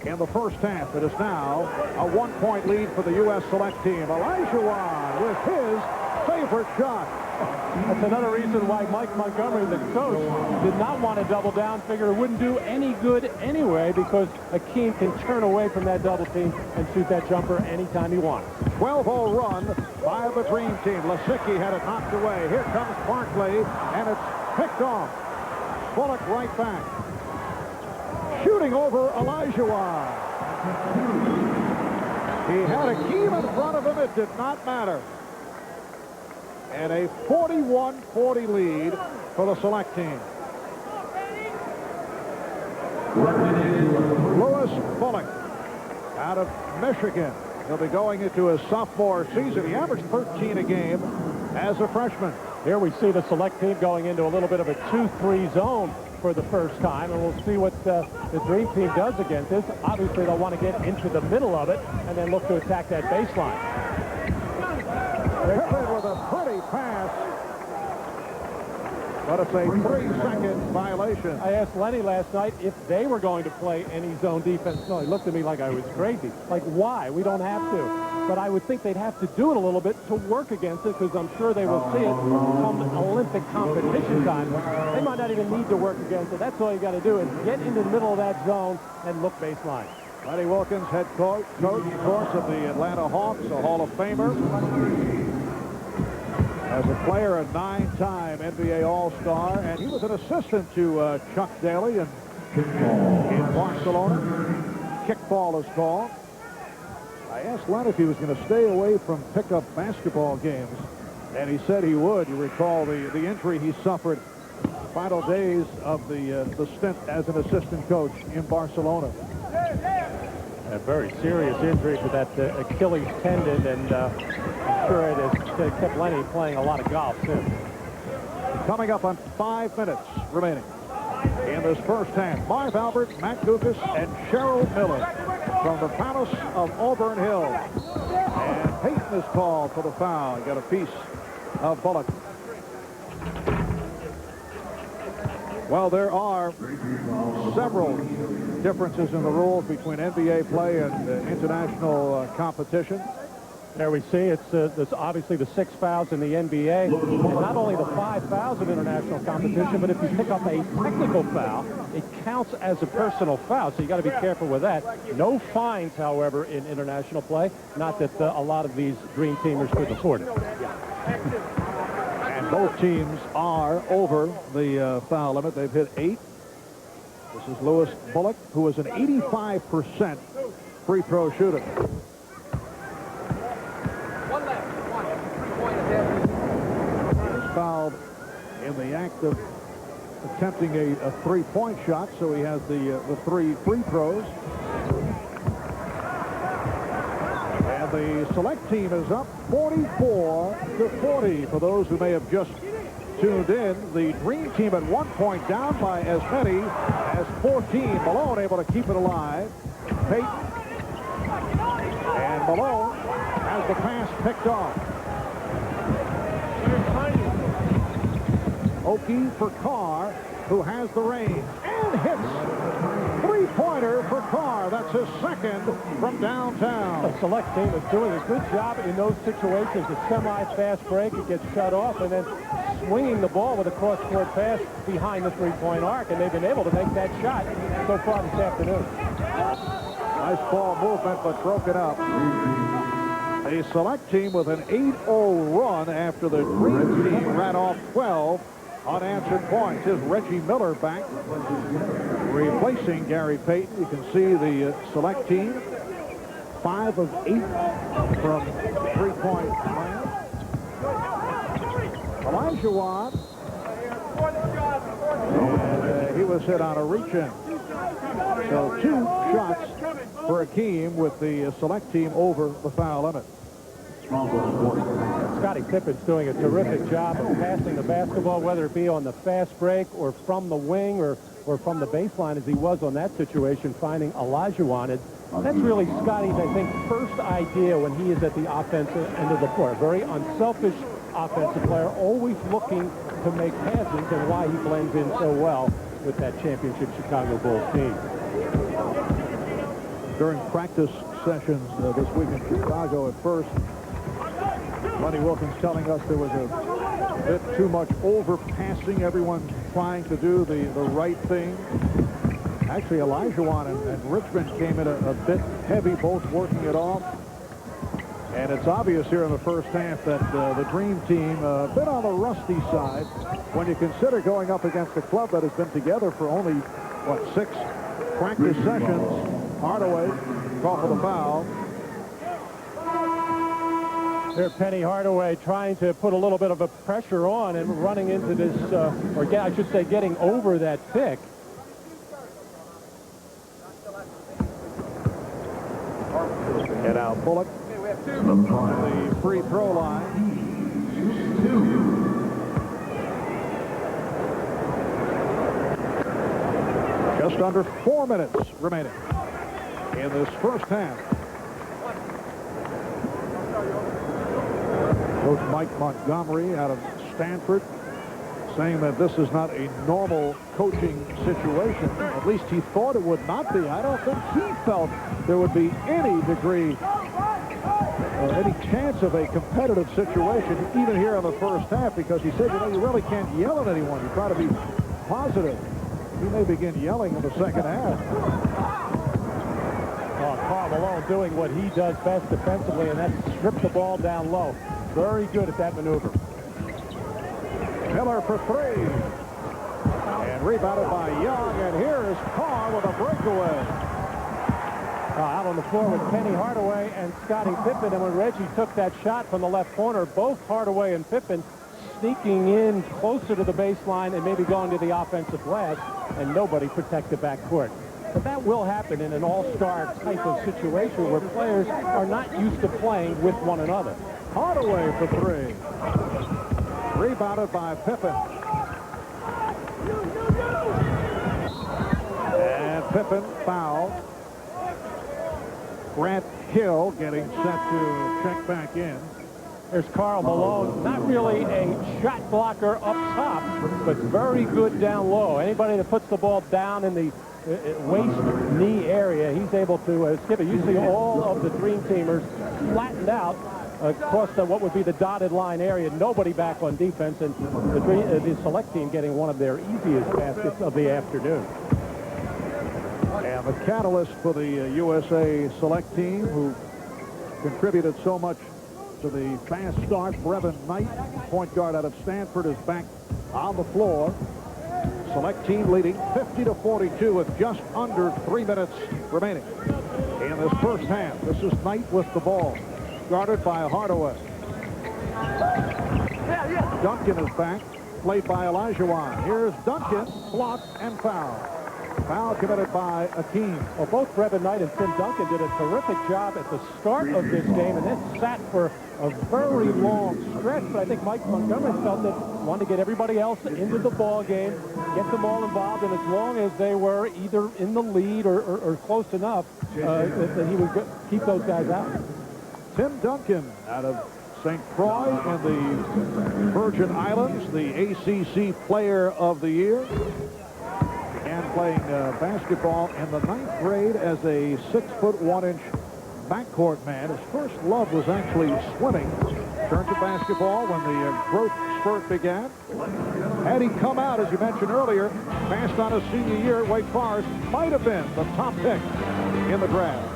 in the first half. It is now a 1-point lead for the U.S. select team. Olajuwon with his favorite shot. That's another reason why Mike Montgomery, the coach, did not want to double down. Figured it wouldn't do any good anyway, because Akeem can turn away from that double team and shoot that jumper anytime he wants. 12-0 run by the Dream Team. Lasicki had it knocked away. Here comes Barkley, and it's picked off. Bullock right back. Shooting over Olajuwon. He had Akeem in front of him. It did not matter. And a 41-40 lead for the select team. Lewis Bullock out of Michigan. He'll be going into his sophomore season. He averaged 13 a game as a freshman. Here we see the select team going into a little bit of a 2-3 zone for the first time, and we'll see what the Dream Team does against this. Obviously, they'll want to get into the middle of it and then look to attack that baseline. Pippen with a pretty pass, but it's a 3-second violation. I asked Lenny last night if they were going to play any zone defense. No, he looked at me like I was crazy. Like, why? We don't have to. But I would think they'd have to do it a little bit to work against it, because I'm sure they will see it come Olympic competition time. They might not even need to work against it. That's all you got to do is get into the middle of that zone and look baseline. Lenny Wilkins, head coach, of course, of the Atlanta Hawks, a Hall of Famer. As a player, a 9-time NBA All-Star, and he was an assistant to Chuck Daly in Barcelona. Kickball is called. I asked Len if he was going to stay away from pickup basketball games, and he said he would. You recall the injury he suffered final days of the stint as an assistant coach in Barcelona. A very serious injury to that Achilles tendon, and I'm sure it has kept Lenny playing a lot of golf since. Coming up on 5 minutes remaining in this first half. Marv Albert, Matt Dukas, and Cheryl Miller from the Palace of Auburn Hills. And Payton is called for the foul. He got a piece of Bullock. Well, there are several differences in the rules between NBA play and international competition. There we see there's obviously the 6 fouls in the NBA, and not only the 5 fouls in international competition, but if you pick up a technical foul, it counts as a personal foul, so you got to be careful with that. No fines, however, in international play. Not that a lot of these Dream Teamers could afford it. And both teams are over the foul limit. They've hit 8. This is Lewis Bullock, who is an 85% free throw shooter. He's fouled in the act of attempting a three-point shot, so he has the 3 free throws. And the select team is up 44-40. For those who may have just tuned in, the Dream Team at one point down by as many as 14. Malone able to keep it alive. Payton. And Malone has the pass picked off. Oki for Carr, who has the range and hits. Three-pointer for Carr. That's his second from downtown. The select team is doing a good job in those situations. A semi-fast break, it gets shut off, and then swinging the ball with a cross-court pass behind the three-point arc, and they've been able to make that shot so far this afternoon. Nice ball movement, but broken up. A select team with an 8-0 run after the Dream Team ran off 12 unanswered points. Here's Reggie Miller back, replacing Gary Payton. You can see the select team, 5 of 8 from three-point land. Olajuwon, and he was hit on a reach-in. So 2 shots for Hakeem with the select team over the foul limit. Scottie Pippen's doing a terrific job of passing the basketball, whether it be on the fast break or from the wing or from the baseline, as he was on that situation, finding Olajuwon. That's really Scottie's, I think, first idea when he is at the offensive end of the floor. A very unselfish offensive player, always looking to make passes, and why he blends in so well with that championship Chicago Bulls team. During practice sessions this week in Chicago, at first, Lenny Wilkins telling us there was a bit too much overpassing, everyone trying to do the right thing. Actually, Olajuwon and Richmond came in a bit heavy, both working it off. And it's obvious here in the first half that the Dream Team a bit on the rusty side when you consider going up against a club that has been together for only, what, 6 practice sessions. Hardaway, call for the foul. There, Penny Hardaway trying to put a little bit of a pressure on and running into this, or I should say getting over that pick. And now Bullock on the free throw line. Just under 4 minutes remaining in this first half. Coach Mike Montgomery out of Stanford saying that this is not a normal coaching situation. At least he thought it would not be. I don't think he felt there would be any degree or any chance of a competitive situation even here in the first half, because he said, you know, you really can't yell at anyone. You try to be positive. He may begin yelling in the second half. Karl Malone doing what he does best defensively, and that's strip the ball down low. Very good at that maneuver. Miller for 3. And rebounded by Young, and here is Carr with a breakaway. Out on the floor with Penny Hardaway and Scottie Pippen, and when Reggie took that shot from the left corner, both Hardaway and Pippen sneaking in closer to the baseline and maybe going to the offensive glass, and nobody protect the backcourt. But that will happen in an all-star type of situation where players are not used to playing with one another. Hardaway for 3. Rebounded by Pippen. And Pippen fouled. Grant Hill getting set to check back in. There's Carl Malone, not really a shot blocker up top, but very good down low. Anybody that puts the ball down in the waist knee area, he's able to skip it. You see all of the Dream Teamers flattened out across what would be the dotted line area. Nobody back on defense, and the Select team getting one of their easiest baskets of the afternoon. And the catalyst for the USA Select team, who contributed so much to the fast start, Brevin Knight, point guard out of Stanford, is back on the floor. Select team leading 50-42 with just under 3 minutes remaining in this first half. This is Knight with the ball, guarded by Hardaway. Duncan is back, played by Olajuwon. Here's Duncan, blocked and fouled. Foul committed by Akeem. Well, both Brevin Knight and Tim Duncan did a terrific job at the start of this game, and then sat for a very long stretch. But I think Mike Montgomery felt that wanted to get everybody else into the ball game, get them all involved, and as long as they were either in the lead or close enough, that he would keep those guys out. Tim Duncan out of St. Croix in the Virgin Islands, the ACC Player of the Year. Began playing basketball in the 9th grade as a 6'1" backcourt man. His first love was actually swimming. Turned to basketball when the growth spurt began. Had he come out, as you mentioned earlier, passed on his senior year at Wake Forest, might have been the top pick in the draft.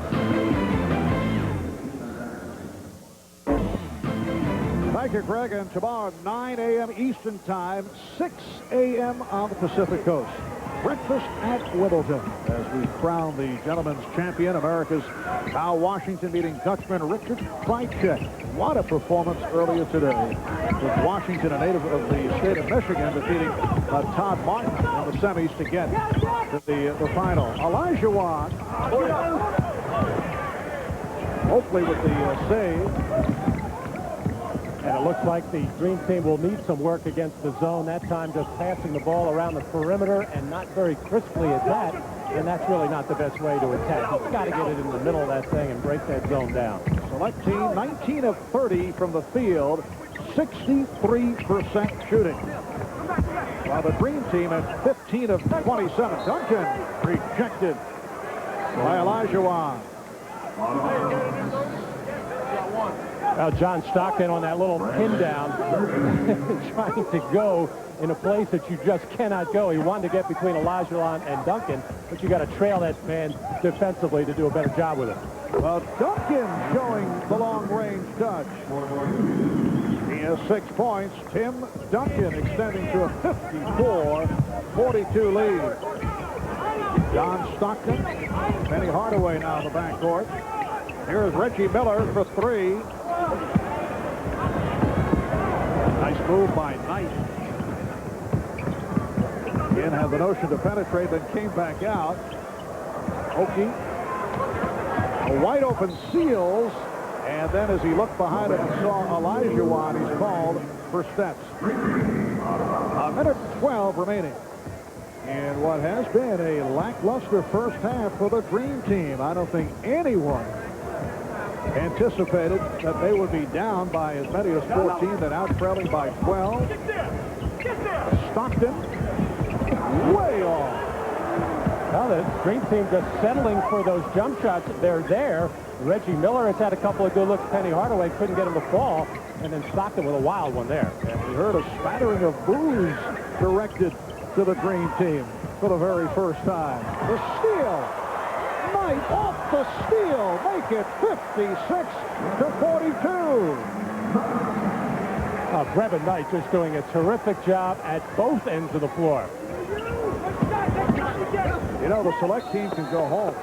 Thank you, Greg. And tomorrow, 9 a.m. Eastern Time, 6 a.m. on the Pacific Coast. Breakfast at Wimbledon as we crown the gentleman's champion, America's Al Washington, meeting Dutchman Richard Krajicek. What a performance earlier today, with Washington, a native of the state of Michigan, defeating Todd Martin in the semis to get to the final. Olajuwon, hopefully with the save. And it looks like the Dream Team will need some work against the zone. That time just passing the ball around the perimeter and not very crisply at that. And that's really not the best way to attack. You've got to get it in the middle of that thing and break that zone down. Select team 19 of 30 from the field, 63% shooting. While the Dream Team at 15 of 27. Duncan rejected by Olajuwon. John Stockton on that little pin down, trying to go in a place that you just cannot go. He wanted to get between Olajuwon and Duncan, but you got to trail that man defensively to do a better job with it. Well, Duncan showing the long-range touch. He has 6 points. Tim Duncan extending to a 54-42 lead. John Stockton, Penny Hardaway now in the backcourt. Here's Reggie Miller for 3. Nice move by Knight. Again, had the notion to penetrate, then came back out. Oki. A wide open Seals. And then as he looked behind him and saw Olajuwon, he's called for steps. A minute 12 remaining. And what has been a lackluster first half for the Dream Team. I don't think anyone anticipated that they would be down by as many as 14, then out trailing by 12. Stockton way off. Well, the Dream Team just settling for those jump shots. They're there. Reggie Miller has had a couple of good looks. Penny Hardaway couldn't get him to fall. And then Stockton with a wild one there. And we heard a spattering of boos directed to the Dream Team for the very first time. The steal. Knight off the steal. Make it 56-42. Brevin Knight just doing a terrific job at both ends of the floor. You know, the Select team can go home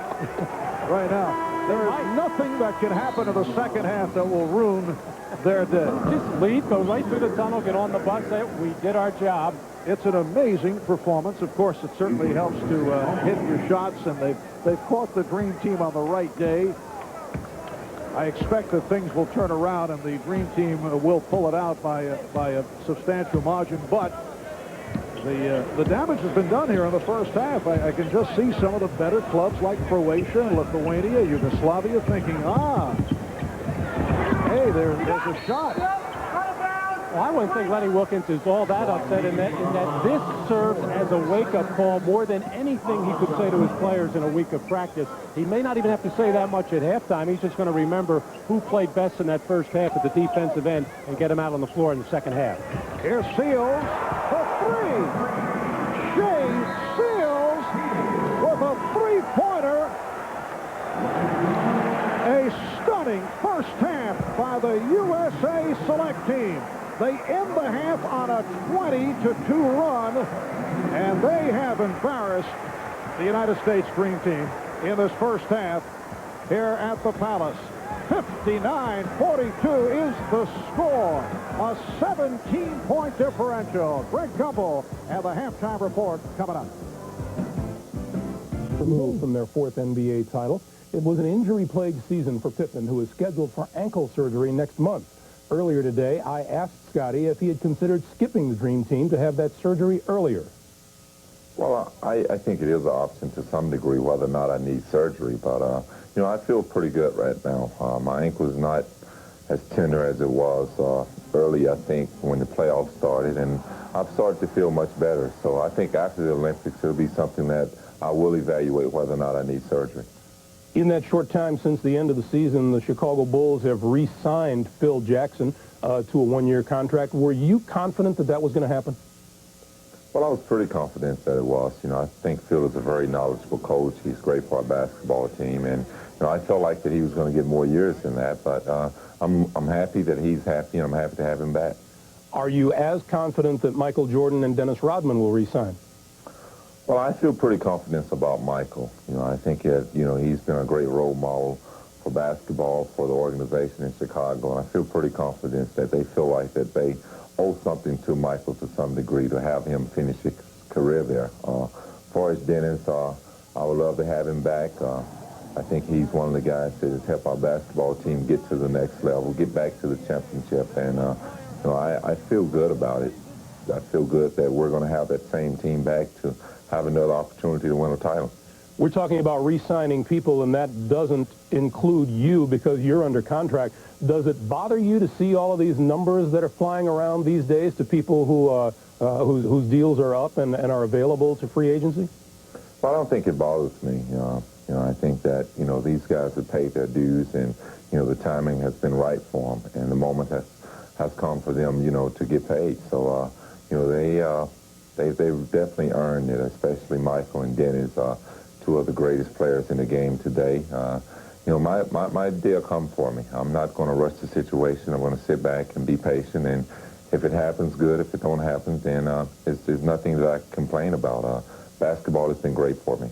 right now. There is nothing that can happen in the second half that will ruin their day. Just lead, go right through the tunnel, get on the bus. We did our job. It's an amazing performance. Of course, it certainly helps to hit your shots, and they've caught the Dream Team on the right day. I expect that things will turn around, and the Dream Team will pull it out by a substantial margin. But the damage has been done here in the first half. I can just see some of the better clubs like Croatia, Lithuania, Yugoslavia thinking, hey, there's a shot. Well, I wouldn't think Lenny Wilkins is all that upset in that this serves as a wake-up call more than anything he could say to his players in a week of practice. He may not even have to say that much at halftime. He's just going to remember who played best in that first half at the defensive end and get him out on the floor in the second half. Here's Seals for three. Shea Seals with a three-pointer. A stunning first half by the USA Select team. They end the half on a 20-2 run, and they have embarrassed the United States Dream Team in this first half here at the Palace. 59-42 is the score. A 17-point differential. Greg Gumbel and the halftime report coming up. Removed from their fourth NBA title. It was an injury-plagued season for Pippen, who is scheduled for ankle surgery next month. Earlier today, I asked Scotty if he had considered skipping the Dream Team to have that surgery earlier. Well, I think it is an option to some degree whether or not I need surgery, but, you know, I feel pretty good right now. My ankle is not as tender as it was early, I think, when the playoffs started, and I've started to feel much better. So I think after the Olympics, it'll be something that I will evaluate whether or not I need surgery. In that short time since the end of the season, the Chicago Bulls have re-signed Phil Jackson to a one-year contract. Were you confident that that was going to happen? Well, I was pretty confident that it was. You know, I think Phil is a very knowledgeable coach. He's great for our basketball team, and you know, I felt like that he was going to get more years than that. But I'm happy that he's happy, and I'm happy to have him back. Are you as confident that Michael Jordan and Dennis Rodman will re-sign? Well, I feel pretty confident about Michael. You know, I think that, you know, he's been a great role model for basketball, for the organization in Chicago, and I feel pretty confident that they feel like that they owe something to Michael to some degree to have him finish his career there. As far as Dennis, I would love to have him back. I think he's one of the guys that has helped our basketball team get to the next level, get back to the championship, and you know, I feel good about it. I feel good that we're going to have that same team back to have another opportunity to win a title. We're talking about re-signing people, and that doesn't include you because you're under contract. Does it bother you to see all of these numbers that are flying around these days to people who whose deals are up and are available to free agency? Well, I don't think it bothers me. You know, I think that, you know, these guys have paid their dues, and, you know, the timing has been right for them, and the moment has come for them, you know, to get paid. So, you know, they've definitely earned it, especially Michael and Dennis, two of the greatest players in the game today. You know, my day will come for me. I'm not going to rush the situation. I'm going to sit back and be patient, and if it happens, good. If it don't happen, then there's nothing that I complain about. Basketball has been great for me.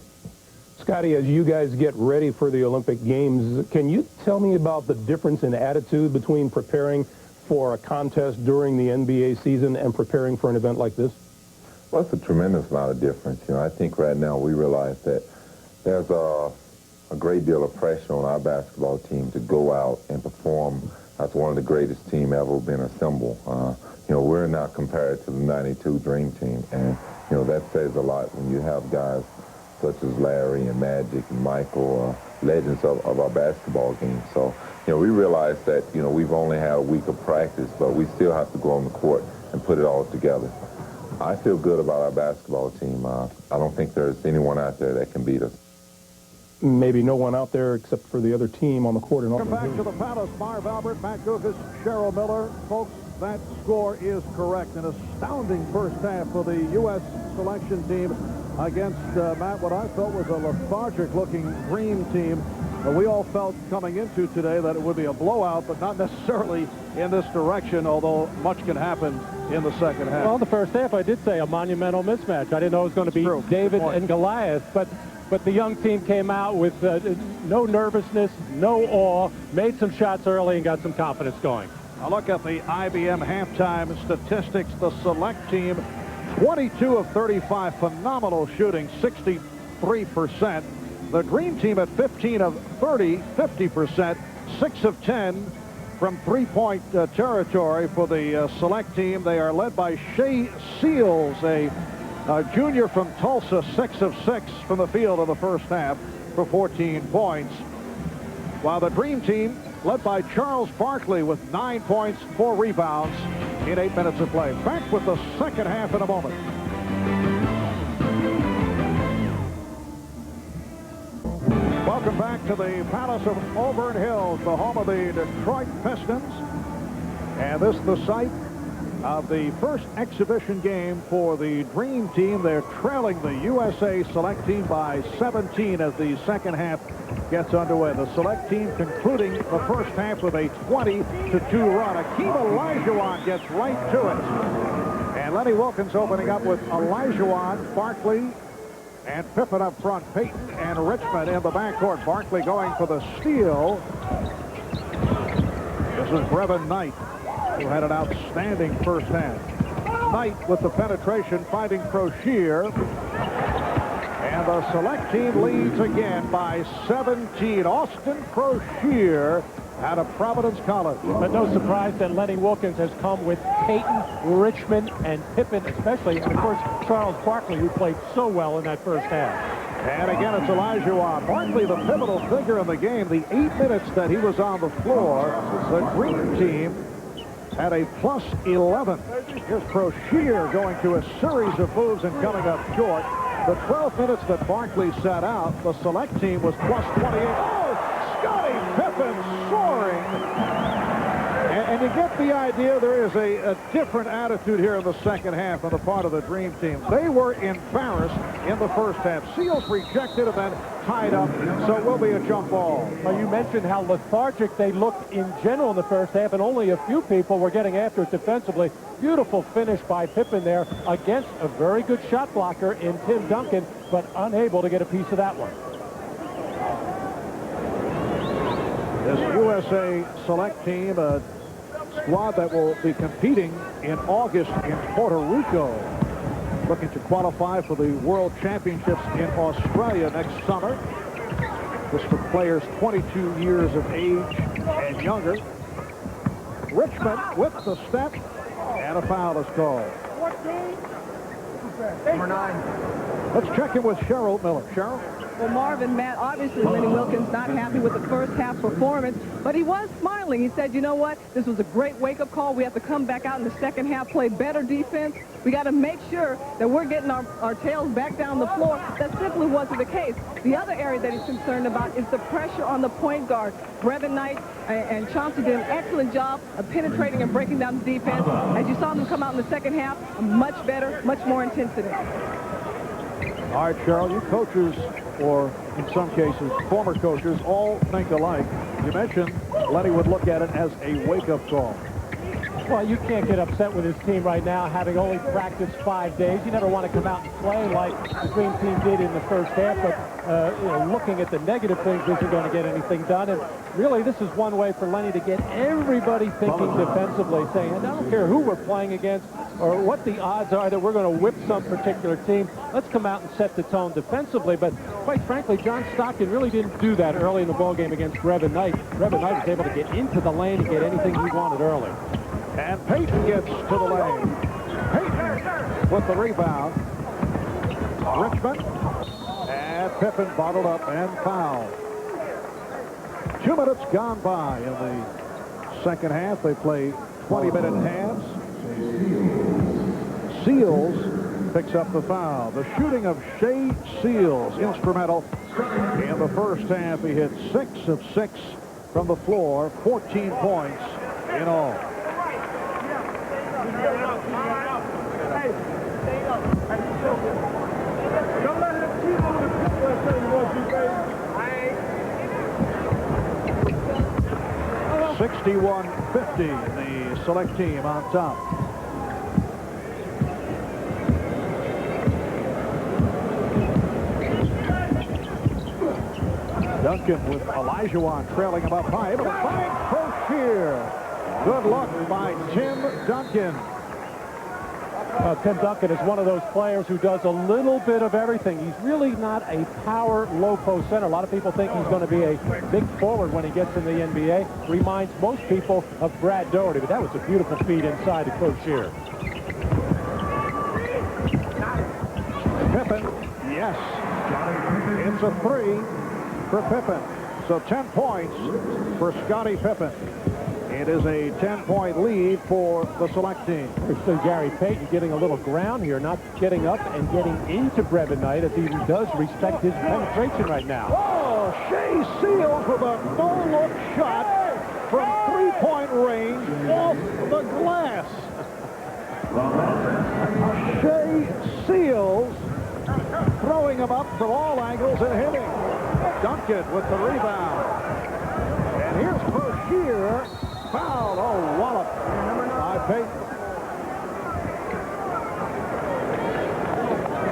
Scotty, as you guys get ready for the Olympic Games, can you tell me about the difference in attitude between preparing for a contest during the NBA season and preparing for an event like this? Well, it's a tremendous amount of difference. You know, I think right now we realize that there's a great deal of pressure on our basketball team to go out and perform as one of the greatest team ever been assembled. You know, we're not compared to the '92 Dream Team, and you know, that says a lot when you have guys such as Larry and Magic and Michael, legends of our basketball game. So, you know, we realize that, you know, we've only had a week of practice, but we still have to go on the court and put it all together. I feel good about our basketball team. I don't think there's anyone out there that can beat us. Maybe no one out there except for the other team on the court. And Welcome back to the Palace. Marv Albert, Matt Gukas, Cheryl Miller. Folks, that score is correct. An astounding first half for the U.S. selection team against, Matt, what I felt was a lethargic-looking Dream Team. We all felt coming into today that it would be a blowout, but not necessarily in this direction, although much can happen in the second half. Well, the first half, I did say a monumental mismatch. I didn't know it was going to be David and Goliath, but the young team came out with no nervousness, no awe, made some shots early and got some confidence going. Now look at the IBM halftime statistics. The select team, 22 of 35, phenomenal shooting, 63%. The Dream Team at 15 of 30, 50%, 6 of 10 from three-point territory for the select team. They are led by Shea Seals, a junior from Tulsa, 6 of 6 from the field in the first half for 14 points. While the Dream Team, led by Charles Barkley with 9 points, 4 rebounds. in 8 minutes of play. Back with the second half in a moment. Welcome back to the Palace of Auburn Hills, the home of the Detroit Pistons. And this is the site of the first exhibition game for the Dream Team. They're trailing the USA Select Team by 17 as the second half gets underway. The Select Team concluding the first half with a 20-2 run. Akeem Olajuwon gets right to it. And Lenny Wilkens opening up with Olajuwon, Barkley, and Pippen up front. Payton and Richmond in the backcourt. Barkley going for the steal. This is Brevin Knight, who had an outstanding first half. Knight with the penetration, finding Crocier. And the Select Team leads again by 17. Austin Crocier out of Providence College. But no surprise that Lenny Wilkens has come with Payton, Richmond, and Pippen especially. And, of course, Charles Barkley, who played so well in that first half. And again, it's Olajuwon. Barkley, the pivotal figure in the game. The 8 minutes that he was on the floor, the Green Team had a plus 11. Here's Crocier going to a series of moves and coming up short. The 12 minutes that Barkley sat out, the Select Team was plus 28. Oh, Scottie Pippen soaring. And you get the idea there is a different attitude here in the second half on the part of the Dream Team. They were embarrassed in the first half. Seals rejected and then tied up, so it will be a jump ball. Well, you mentioned how lethargic they looked in general in the first half, and only a few people were getting after it defensively. Beautiful finish by Pippen there against a very good shot blocker in Tim Duncan, but unable to get a piece of that one. This USA Select Team, a squad that will be competing in August in Puerto Rico, looking to qualify for the World Championships in Australia next summer. This for players 22 years of age and younger. Richmond with the step, and a foul is called. Number 9. Let's check in with Cheryl Miller. Cheryl? Well, Marvin, Matt, obviously Lenny Wilkens not happy with the first half performance, but he was smiling. He said, you know what, this was a great wake-up call. We have to come back out in the second half, play better defense. We got to make sure that we're getting our tails back down the floor. That simply wasn't the case. The other area that he's concerned about is the pressure on the point guard. Brevin Knight and Chauncey did an excellent job of penetrating and breaking down the defense. As you saw them come out in the second half, much better, much more intensity. All right, Cheryl, you coaches, or in some cases, former coaches, all think alike. You mentioned Lenny would look at it as a wake-up call. Well, you can't get upset with his team right now, having only practiced 5 days. You never want to come out and play like the Dream Team did in the first half, but you know, looking at the negative things isn't going to get anything done. And really, this is one way for Lenny to get everybody thinking defensively, saying, I don't care who we're playing against or what the odds are that we're going to whip some particular team. Let's come out and set the tone defensively. But quite frankly, John Stockton really didn't do that early in the ballgame against Brevin Knight. Brevin Knight was able to get into the lane and get anything he wanted early. And Payton gets to the lane. Payton with the rebound. Richmond. And Pippen bottled up and fouled. 2 minutes gone by in the second half. They play 20-minute halves. Seals picks up the foul. The shooting of Shea Seals, instrumental in the first half. He hit 6 of 6 from the floor, 14 points in all. Don't let him keep on the people and tell you what you say. 61-50, the Select Team on top. Duncan with Olajuwon trailing him up high, able to find Crocier. Good look by Tim Duncan. Tim Duncan is one of those players who does a little bit of everything. He's really not a power low-post center. A lot of people think he's going to be a big forward when he gets in the NBA. Reminds most people of Brad Doherty, but that was a beautiful feed inside to Crocier. Pippen, yes. It's a 3 for Pippen. So 10 points for Scottie Pippen It is a 10-point lead for the select team. So Gary Payton getting a little ground here, not getting up and getting into Brevin Knight as he does respect his penetration right now. Oh, Shea Seals with a no-look shot from three-point range off the glass. Shea Seals throwing him up from all angles and hitting. Duncan with the rebound. And here's Bergier. Foul. Oh, wallop by Payton.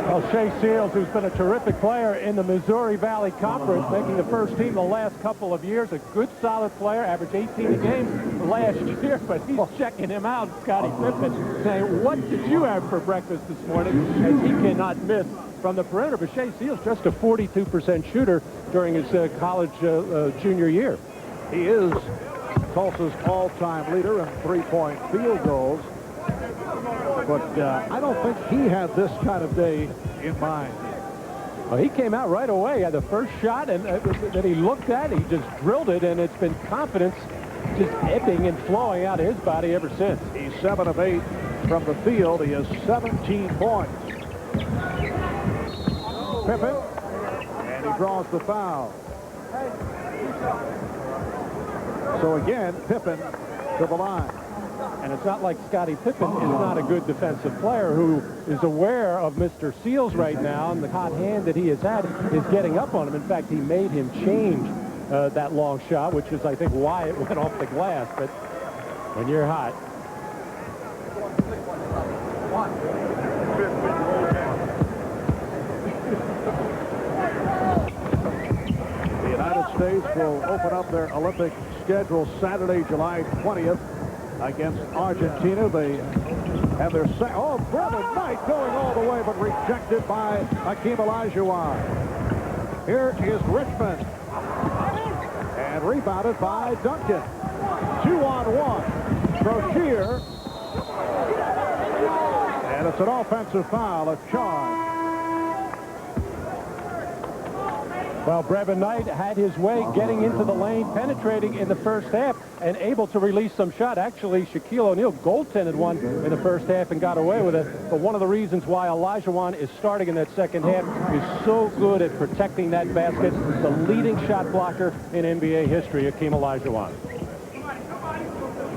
Well, Shea Seals, who's been a terrific player in the Missouri Valley Conference, making the first team the last couple of years, a good, solid player, averaged 18 a game last year, but he's checking him out, Scottie Pippen, saying, what did you have for breakfast this morning? As he cannot miss from the perimeter. But Shea Seals, just a 42% shooter during his college junior year. He is Tulsa's all-time leader in three-point field goals. But I don't think he had this kind of day in mind. Well, he came out right away. Had the first shot and that he looked at, he just drilled it, and it's been confidence just ebbing and flowing out of his body ever since. He's 7 of 8 from the field. He has 17 points. Pippen, and he draws the foul. So again, Pippen to the line. And it's not like Scottie Pippen is not a good defensive player who is aware of Mr. Seals right now, and the hot hand that he has had is getting up on him. In fact, he made him change that long shot, which is, I think, why it went off the glass. But when you're hot. The United States will open up their Olympic schedule Saturday, July 20th. Against Argentina. They have their Brevin Knight going all the way, but rejected by Hakeem Olajuwon. Here is Richmond. And rebounded by Duncan. 2-on-1. Bergier. And it's an offensive foul, a charge. Well, Brevin Knight had his way getting into the lane, penetrating in the first half, and able to release some shot. Actually, Shaquille O'Neal goaltended one in the first half and got away with it. But one of the reasons why Olajuwon is starting in that second half is so good at protecting that basket. The leading shot blocker in NBA history, Hakeem Olajuwon.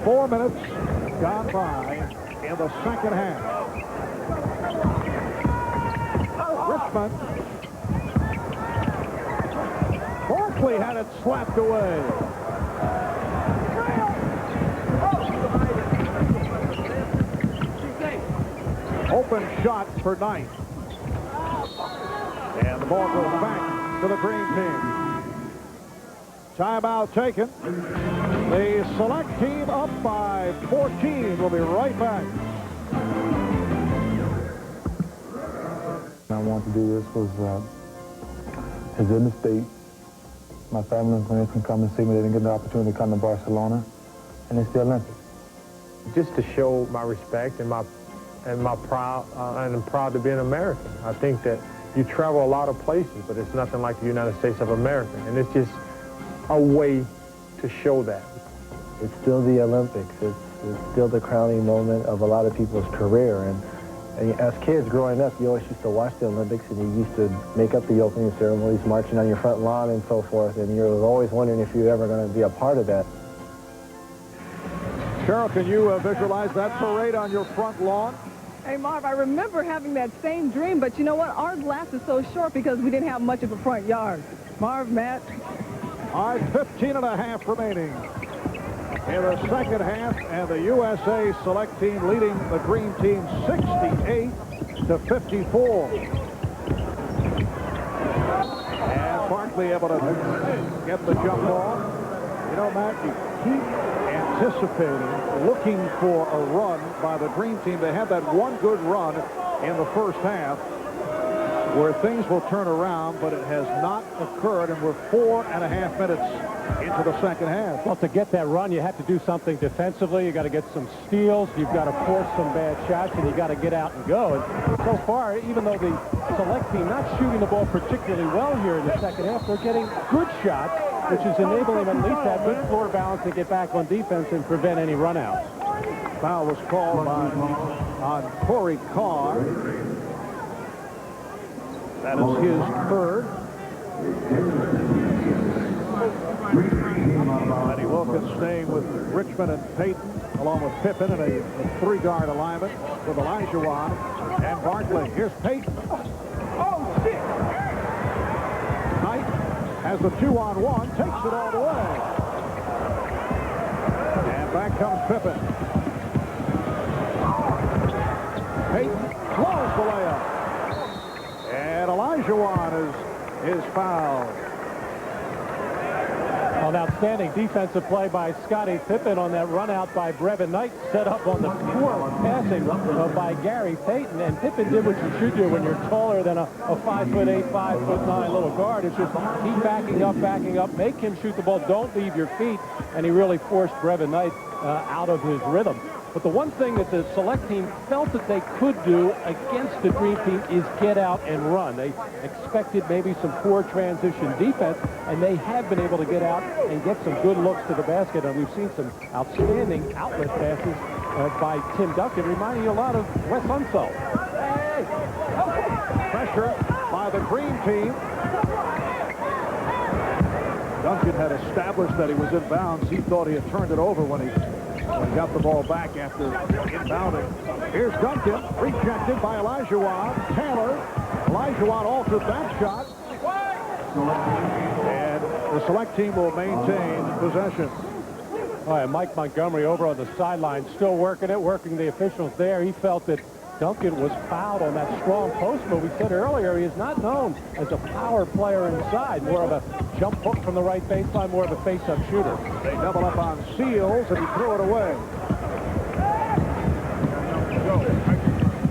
4 minutes gone by in the second half. Richmond. Barkley had it slapped away. Open shot for Knight. And the ball goes back to the green team. Timeout taken. The select team up by 14. We'll be right back. I wanted to do this was is in the state. My family and friends can come and see me. They didn't get the opportunity to come to Barcelona, and it's the Olympics. Just to show my respect and I'm proud to be an American. I think that you travel a lot of places, but it's nothing like the United States of America, and it's just a way to show that. It's still the Olympics. It's still the crowning moment of a lot of people's career, and as kids growing up, you always used to watch the Olympics, and you used to make up the opening ceremonies, marching on your front lawn and so forth, and you were always wondering if you were ever going to be a part of that. Cheryl, can you visualize that parade on your front lawn? Hey, Marv, I remember having that same dream, but you know what? Ours lasted so short because we didn't have much of a front yard. Marv, Matt? All right, 15 and a half remaining in the second half, and the USA select team leading the green team 68-54. And Barkley able to get the jump ball. You know, Matt, you keep anticipating, looking for a run by the green team. They had that one good run in the first half where things will turn around, but it has not occurred, and we're 4.5 minutes into the second half. Well, to get that run, you have to do something defensively. You got to get some steals. You've got to force some bad shots, and you got to get out and go. And so far, even though the select team not shooting the ball particularly well here in the second half, they're getting good shots which is enabling him at least to have good floor balance and get back on defense and prevent any runouts. Foul was called on Corey Carr. That is his third. Lenny Wilkins staying with Richmond and Payton, along with Pippen in a three-guard alignment with Olajuwon and Barkley. Here's Payton. Knight has the 2-on-1, takes it all the way. And back comes Pippen. Payton blows the layup. And Olajuwon is fouled. An outstanding defensive play by Scottie Pippen on that run out by Brevin Knight, set up on the poor passing by Gary Payton. And Pippen did what you should do when you're taller than a 5'8", 5'9" little guard. It's just keep backing up, make him shoot the ball, don't leave your feet. And he really forced Brevin Knight out of his rhythm. But the one thing that the select team felt that they could do against the Dream Team is get out and run. They expected maybe some poor transition defense, and they have been able to get out and get some good looks to the basket. And we've seen some outstanding outlet passes by Tim Duncan, reminding you a lot of Wes Unseld. Pressure by the Dream Team. Duncan had established that he was in bounds. He thought he had turned it over when he got the ball back after inbounding. Here's Duncan, rejected by Olajuwon. Taylor. Olajuwon altered that shot. And the select team will maintain possession. All right, Mike Montgomery over on the sideline, still working the officials there. He felt that Duncan was fouled on that strong post move. We said earlier he is not known as a power player inside, more of a jump hook from the right baseline, more of a face-up shooter. They double up on Seals, and he threw it away.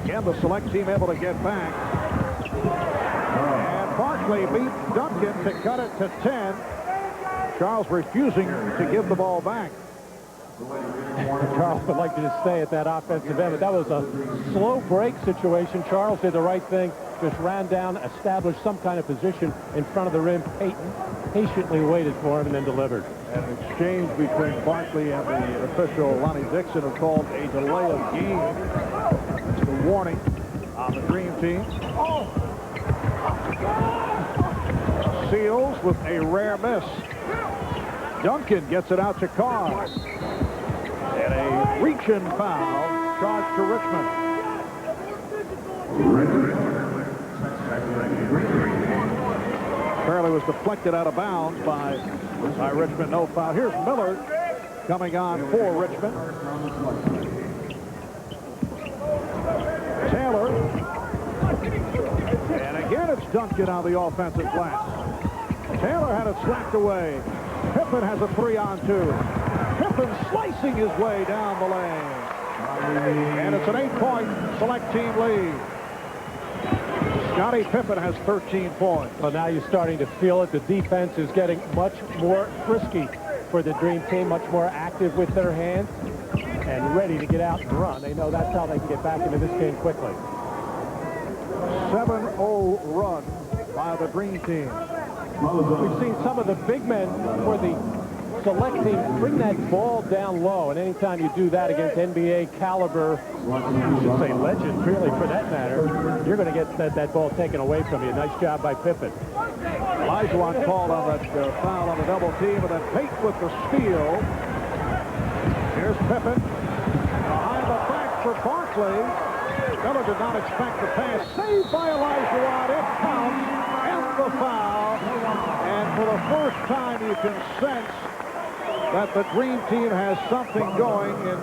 Again, the select team able to get back. And Barkley beat Duncan to cut it to 10. Charles refusing to give the ball back. Charles would like to just stay at that offensive end, but that was a slow break situation. Charles did the right thing, just ran down, established some kind of position in front of the rim. Payton patiently waited for him and then delivered. An exchange between Barkley and the official Lonnie Dixon have called a delay of game. It's the warning on the Dream Team. Seals with a rare miss. Duncan gets it out to Carr. And a reach-in foul charged to Richmond. Fairley was deflected out of bounds by Richmond. No foul. Here's Miller coming on for Richmond. Taylor. And again, it's Duncan on the offensive glass. Taylor had it slapped away. Pippen has a 3-on-2. Pippen slicing his way down the lane. And it's an 8-point select team lead. Scottie Pippen has 13 points. Well, now you're starting to feel it. The defense is getting much more frisky for the Dream Team, much more active with their hands and ready to get out and run. They know that's how they can get back into this game quickly. 7-0 run by the Dream Team. We've seen some of the big men for the select team bring that ball down low, and anytime you do that against NBA caliber, you should say legend, really, for that matter, you're going to get that ball taken away from you. Nice job by Pippen. Olajuwon called on that foul on the double team, and then Payton with the steal. Here's Pippen. Behind the back for Barkley. Miller did not expect the pass. Saved by Olajuwon. It counts. And the foul. And for the first time, you can sense that the Dream Team has something going in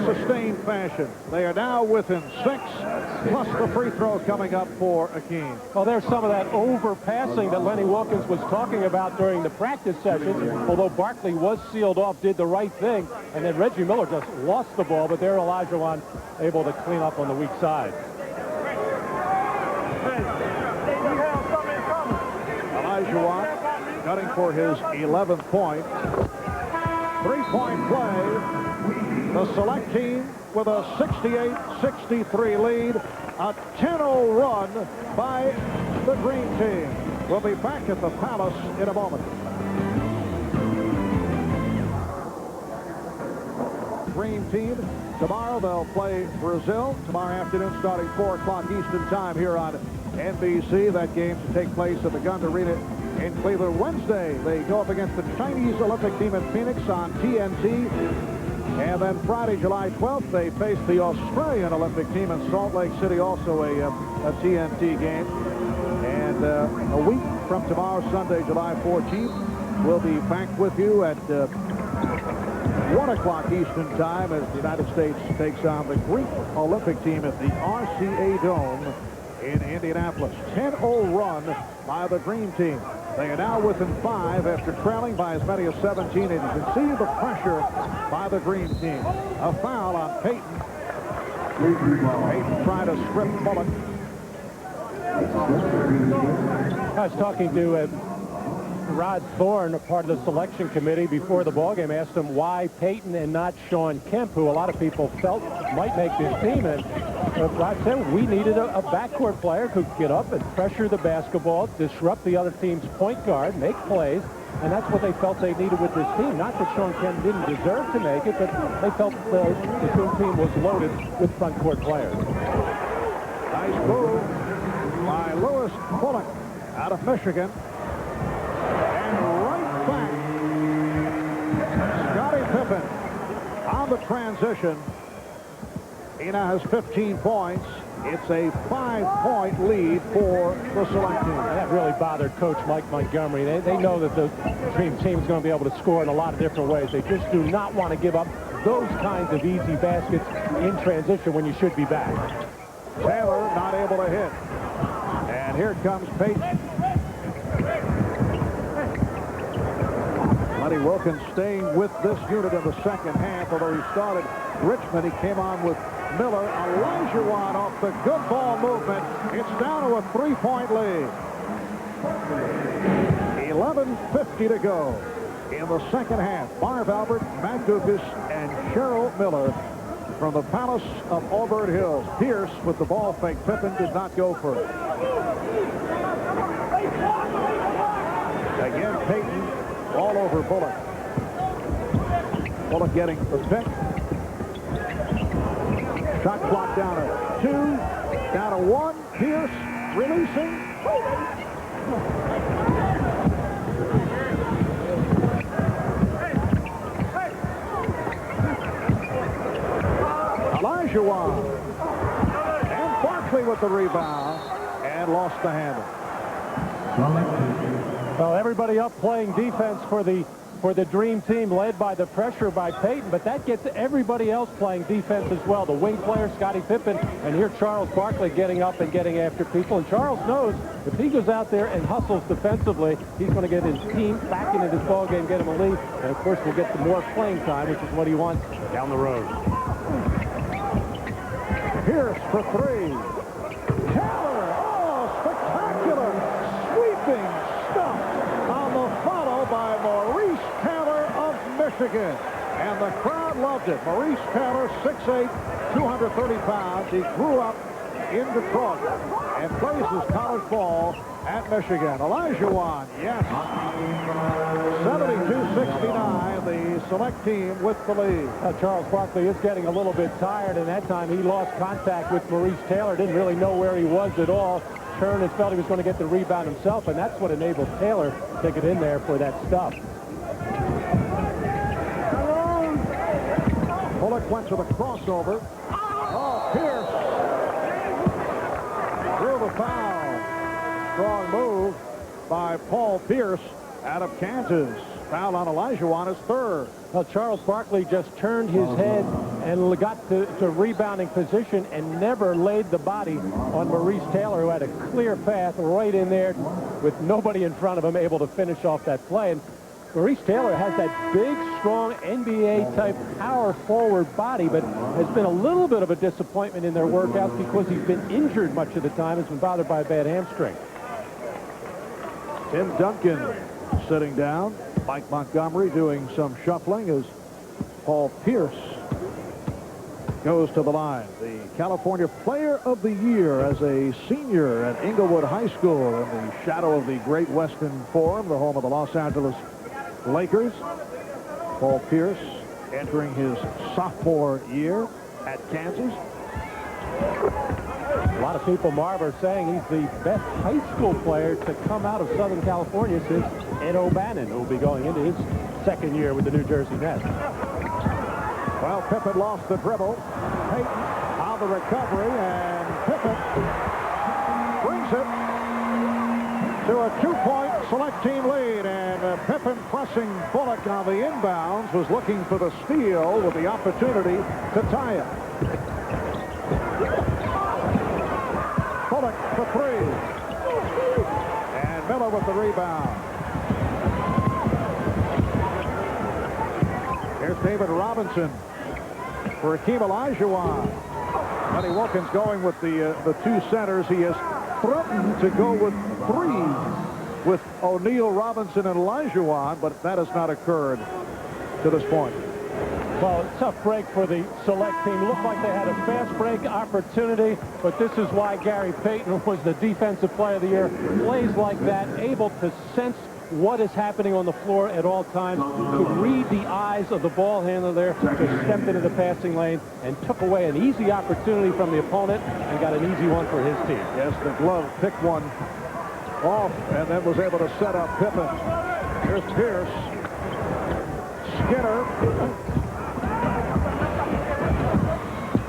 sustained fashion. They are now within 6, plus the free throw coming up for Akeem. Well, there's some of that overpassing that Lenny Wilkins was talking about during the practice sessions, although Barkley was sealed off, did the right thing, and then Reggie Miller just lost the ball, but there Olajuwon able to clean up on the weak side. Olajuwon cutting for his 11th point. 3-point play. The select team with a 68-63 lead. A 10-0 run by the Dream Team. We'll be back at the Palace in a moment. Dream Team. Tomorrow they'll play Brazil. Tomorrow afternoon starting 4 o'clock Eastern Time here on NBC. That game to take place at the Gund Arena in Cleveland. Wednesday, they go up against the Chinese Olympic team in Phoenix on TNT. And then Friday, July 12th, they face the Australian Olympic team in Salt Lake City, also a TNT game. And a week from tomorrow, Sunday, July 14th, we'll be back with you at 1 o'clock Eastern Time as the United States takes on the Greek Olympic team at the RCA Dome in Indianapolis. 10-0 run by the Green Team. They are now within 5 after trailing by as many as 17. And you can see the pressure by the Green Team. A foul on Peyton. Peyton trying to strip Bullock. I was talking to Rod Thorne, a part of the selection committee before the ballgame, asked him why Peyton and not Sean Kemp, who a lot of people felt might make this team. And Rod said we needed a backcourt player who could get up and pressure the basketball, disrupt the other team's point guard, make plays, and that's what they felt they needed with this team. Not that Sean Kemp didn't deserve to make it, but they felt the team was loaded with front court players. Nice move by Lewis Bullock out of Michigan. And right back, Scottie Pippen on the transition. He now has 15 points. It's a 5-point lead for the select team. That really bothered Coach Mike Montgomery. They know that the Dream Team is going to be able to score in a lot of different ways. They just do not want to give up those kinds of easy baskets in transition when you should be back. Taylor not able to hit. And here comes Peyton. Lenny Wilkins staying with this unit in the second half, although he started Richmond. He came on with Miller. Olajuwon off the good ball movement. It's down to a 3-point lead. 11:50 to go in the second half. Marv Albert, Matt Dukas, and Cheryl Miller from the Palace of Auburn Hills. Pierce with the ball fake. Pippen did not go for it. Again, Peyton all over Bullock. Bullock getting the pick. Shot clock down to 2. Down to 1. Pierce releasing. Olajuwon. And Barkley with the rebound. And lost the handle. Well, everybody up playing defense for the Dream Team, led by the pressure by Peyton, but that gets everybody else playing defense as well. The wing player, Scottie Pippen, and here Charles Barkley getting up and getting after people. And Charles knows if he goes out there and hustles defensively, he's going to get his team back into this ball game, get him a lead, and of course we'll get some more playing time, which is what he wants down the road. Pierce for 3. Taylor, oh, spectacular sweeping stuff on the follow by Maurice Taylor of Michigan. And the crowd loved it. Maurice Taylor, 6'8", 230 pounds. He grew up in Detroit and plays his college ball at Michigan. Olajuwon, yes. 72-69, the select team with the lead. Charles Barkley is getting a little bit tired, and that time he lost contact with Maurice Taylor. Didn't really know where he was at all. Turned and felt he was going to get the rebound himself, and that's what enabled Taylor to get in there for that stuff. Bullock went to the crossover. Oh, Pierce through the foul. Strong move by Paul Pierce out of Kansas. Foul on Olajuwon is 3rd. Well, Charles Barkley just turned his head and got to rebounding position and never laid the body on Maurice Taylor, who had a clear path right in there with nobody in front of him able to finish off that play. And Maurice Taylor has that big, strong NBA-type power forward body, but has been a little bit of a disappointment in their workouts because he's been injured much of the time, has been bothered by a bad hamstring. Tim Duncan sitting down. Mike Montgomery doing some shuffling as Paul Pierce goes to the line. The California Player of the Year as a senior at Inglewood High School in the shadow of the Great Western Forum, the home of the Los Angeles Lakers. Paul Pierce entering his sophomore year at Kansas. A lot of people, Marv, are saying he's the best high school player to come out of Southern California since Ed O'Bannon, who will be going into his second year with the New Jersey Nets. Well, Pippen lost the dribble. Payton on the recovery, and Pippen brings it to a 2-point select team lead. And Pippen pressing Bullock on the inbounds, was looking for the steal with the opportunity to tie it. Bullock for three. And Miller with the rebound. Here's David Robinson for Akeem Olajuwon. Lenny Wilkins going with the two centers. He has threatened to go with three with O'Neal, Robinson, and Olajuwon, but that has not occurred to this point. Well, tough break for the select team. Looked like they had a fast break opportunity, but this is why Gary Payton was the defensive player of the year. Plays like that, able to sense what is happening on the floor at all times, could read the eyes of the ball handler there, just stepped into the passing lane and took away an easy opportunity from the opponent and got an easy one for his team. Yes, the glove picked one off and then was able to set up Pippen. Here's Pierce. Skinner.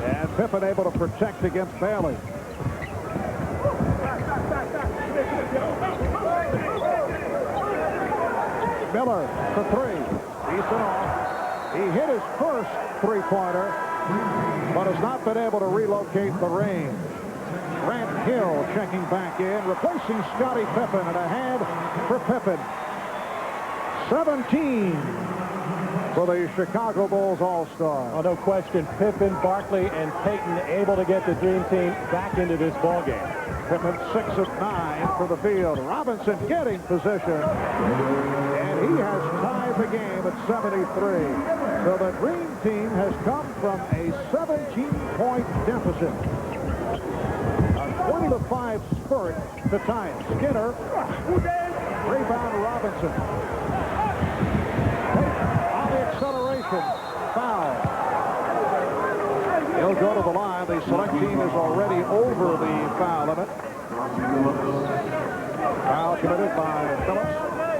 And Pippen able to protect against Bailey. Miller for three. Decent off. He hit his first three-pointer, but has not been able to relocate the range. Grant Hill checking back in, replacing Scottie Pippen, and a hand for Pippen. 17 for the Chicago Bulls All-Star. Oh, no question. Pippen, Barkley, and Payton able to get the Dream Team back into this ballgame. Pippen 6 of 9 for the field. Robinson getting position, and he has tied the game at 73. So the Dream Team has come from a 17-point deficit. A 20-5 spurt to tie it. Skinner, rebound Robinson. On the acceleration, foul. He'll go to the line. The select team is already over the foul limit. Foul committed by Phillips.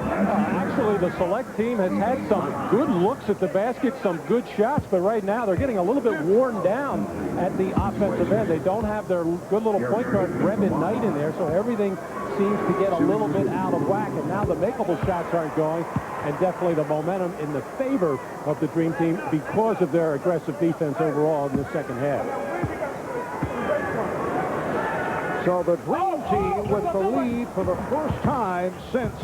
Actually, the select team has had some good looks at the basket, some good shots, but right now they're getting a little bit worn down at the offensive end. They don't have their good little point guard, Brevin Knight, in there, so everything seems to get a little bit out of whack, and now the makeable shots aren't going, and definitely the momentum in the favor of the Dream Team because of their aggressive defense overall in the second half. So the Dream Team with the lead for the first time since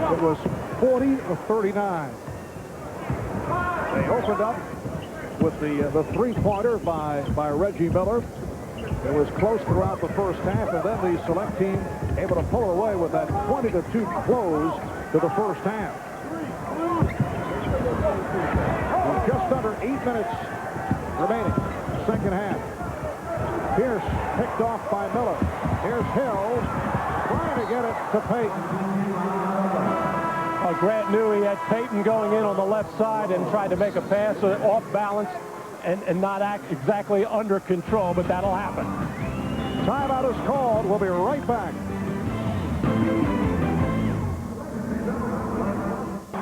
it was 40-39. They opened up with the three-pointer by Reggie Miller. It was close throughout the first half, and then the select team able to pull away with that 20-2 close to the first half. With just under 8 minutes remaining, second half. Pierce picked off by Miller. Here's Hill trying to get it to Payton. Grant knew he had Payton going in on the left side and tried to make a pass off balance and not act exactly under control, but that'll happen. Timeout is called. We'll be right back.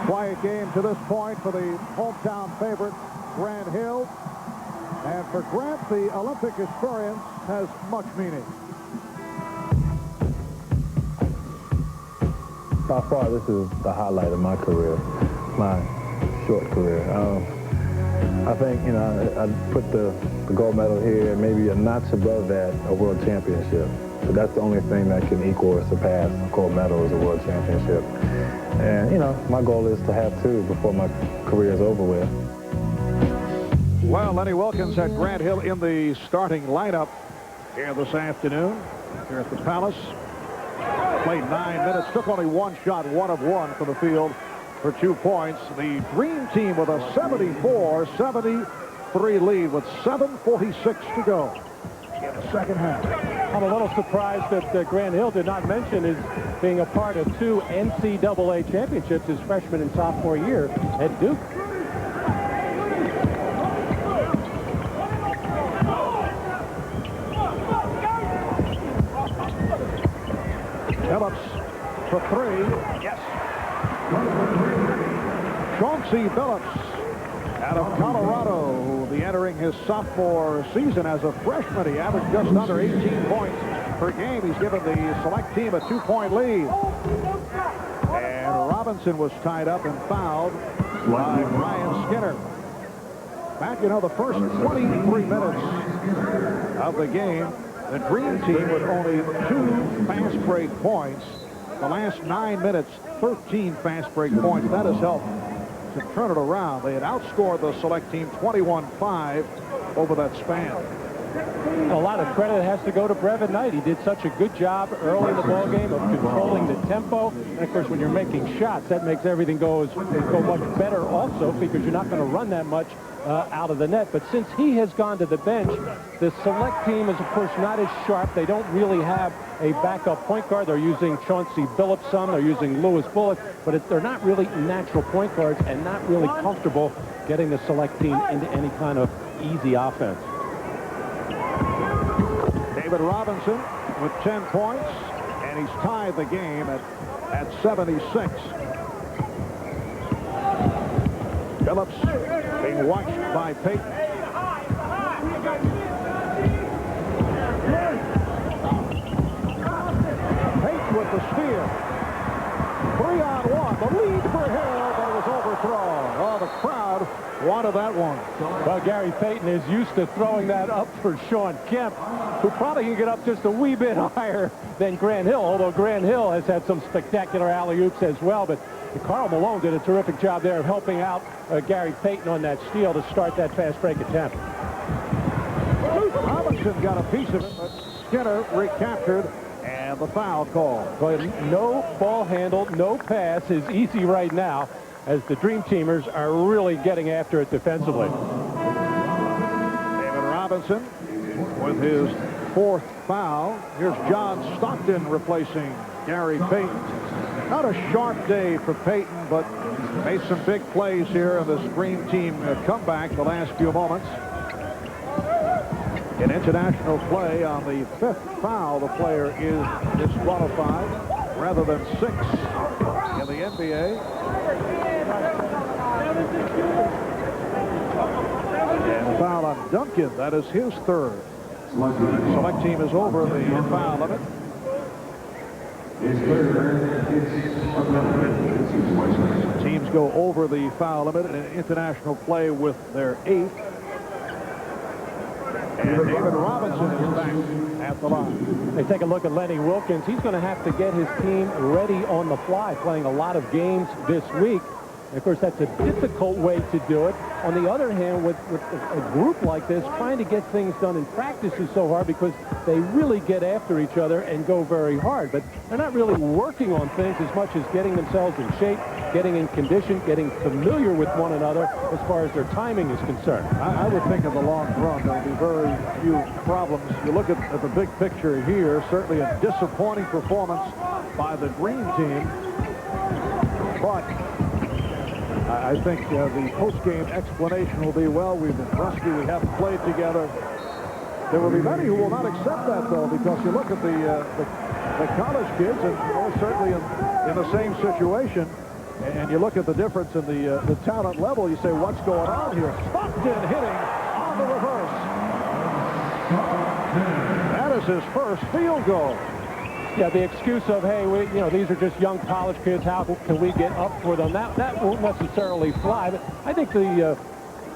Quiet game to this point for the hometown favorite, Grant Hill. And for Grant, the Olympic experience has much meaning. By far, this is the highlight of my career, my short career. I think, you know, I put the gold medal here, maybe a notch above that, a world championship. But that's the only thing that can equal or surpass a gold medal is a world championship. And, you know, my goal is to have two before my career is over with. Well, Lenny Wilkins had Grant Hill in the starting lineup here this afternoon here at the Palace. Played 9 minutes, took only one shot, 1 of 1 from the field for 2 points. The Dream Team with a 74-73 lead with 7:46 to go in the second half. I'm a little surprised that Grant Hill did not mention his being a part of 2 NCAA championships his freshman and sophomore year at Duke. Phillips for 3. Yes. Chauncey Phillips out of Colorado, who will be entering his sophomore season as a freshman. He averaged just under 18 points per game. He's given the select team a 2-point lead. And Robinson was tied up and fouled by Ryan Skinner. Back, the first 23 minutes of the game, the Dream Team with only 2 fast break points. The last 9 minutes, 13 fast break points. That has helped to turn it around. They had outscored the select team 21-5 over that span. A lot of credit has to go to Brevin Knight. He did such a good job early in the ball game of controlling the tempo. And of course, when you're making shots, that makes everything go much better also, because you're not going to run that much out of the net. But since he has gone to the bench, the select team is, of course, not as sharp. They don't really have a backup point guard. They're using Chauncey Billups some. They're using Lewis Bullock. But they're not really natural point guards and not really comfortable getting the select team into any kind of easy offense. David Robinson with 10 points, and he's tied the game at 76. Phillips being watched by Payton. Payton with the steal. 3-on-1. The lead for Hill, but it was overthrown. Oh, the crowd wanted that one. Well, Gary Payton is used to throwing that up for Sean Kemp, who probably can get up just a wee bit higher than Grant Hill, although Grant Hill has had some spectacular alley-oops as well. But Karl Malone did a terrific job there of helping out Gary Payton on that steal to start that fast break attempt. Robinson got a piece of it, but Skinner recaptured, and the foul call. But no ball handle, no pass is easy right now, as the Dream Teamers are really getting after it defensively. David Robinson with his 4th foul. Here's John Stockton replacing Gary Payton. Not a sharp day for Payton, but made some big plays here in this Dream Team comeback the last few moments. In international play, on the 5th foul, the player is disqualified rather than 6 in the NBA. And a foul on Duncan. That is his 3rd. Select team is over the foul limit. Teams go over the foul limit in international play with their 8th. And David Robinson is back at the line. They take a look at Lenny Wilkins. He's going to have to get his team ready on the fly, playing a lot of games this week. And of course, that's a difficult way to do it. On the other hand, with a group like this, trying to get things done in practice is so hard because they really get after each other and go very hard. But they're not really working on things as much as getting themselves in shape, getting in condition, getting familiar with one another as far as their timing is concerned. I would think in the long run, there'll be very few problems. You look at the big picture here, certainly a disappointing performance by the Dream Team. But I think the post-game explanation will be, well, we've been rusty, we haven't played together. There will be many who will not accept that, though, because you look at the college kids, and they're certainly in the same situation, and you look at the difference in the talent level, you say, what's going on here? Stockton hitting on the reverse. That is his first field goal. Yeah, the excuse of, hey, these are just young college kids. How can we get up for them? That won't necessarily fly. But I think the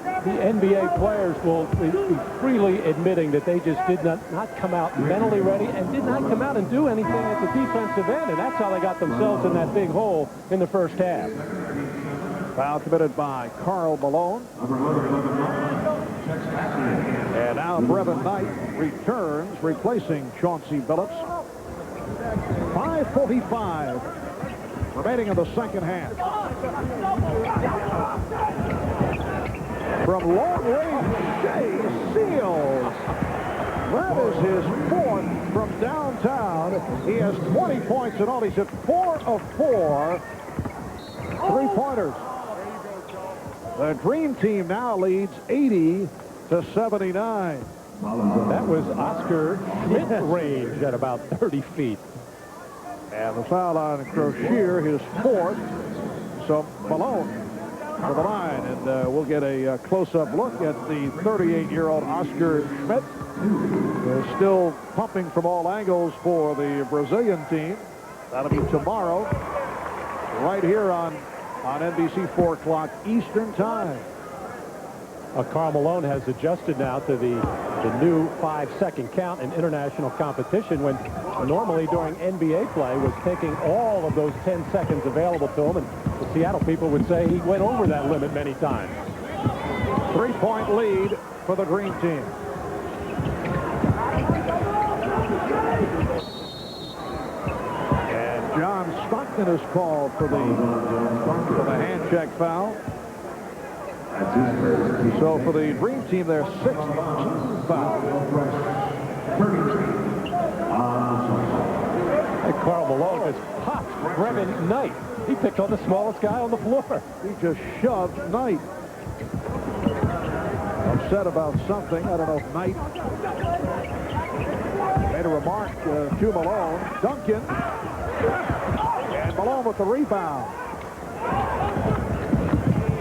NBA players will be freely admitting that they just did not come out mentally ready and did not come out and do anything at the defensive end. And that's how they got themselves in that big hole in the first half. Foul committed by Karl Malone. And now Brevin Knight returns, replacing Chauncey Billups. 5:45 remaining in the second half. From long range, Shea Seals That is his 4th from downtown. He has 20 points in all. He's hit 4 of 4 three-pointers. The Dream Team now leads 80-79. That was Oscar Schmidt range at about 30 feet. And the foul on Crocier, his 4th. So Malone to the line. And we'll get a close-up look at the 38-year-old Oscar Schmidt. Still pumping from all angles for the Brazilian team. That'll be tomorrow, right here on NBC, 4 o'clock Eastern Time. Karl Malone has adjusted now to the new 5-second count in international competition, when normally during NBA play was taking all of those 10 seconds available to him, and the Seattle people would say he went over that limit many times. 3-point lead for the Green Team. And John Stockton is called for the hand check foul. So for the Dream Team, their 6th foul. And Karl Malone has popped Brevin Knight. He picked on the smallest guy on the floor. He just shoved Knight. Upset about something. I don't know if Knight made a remark to Malone. Duncan. And Malone with the rebound.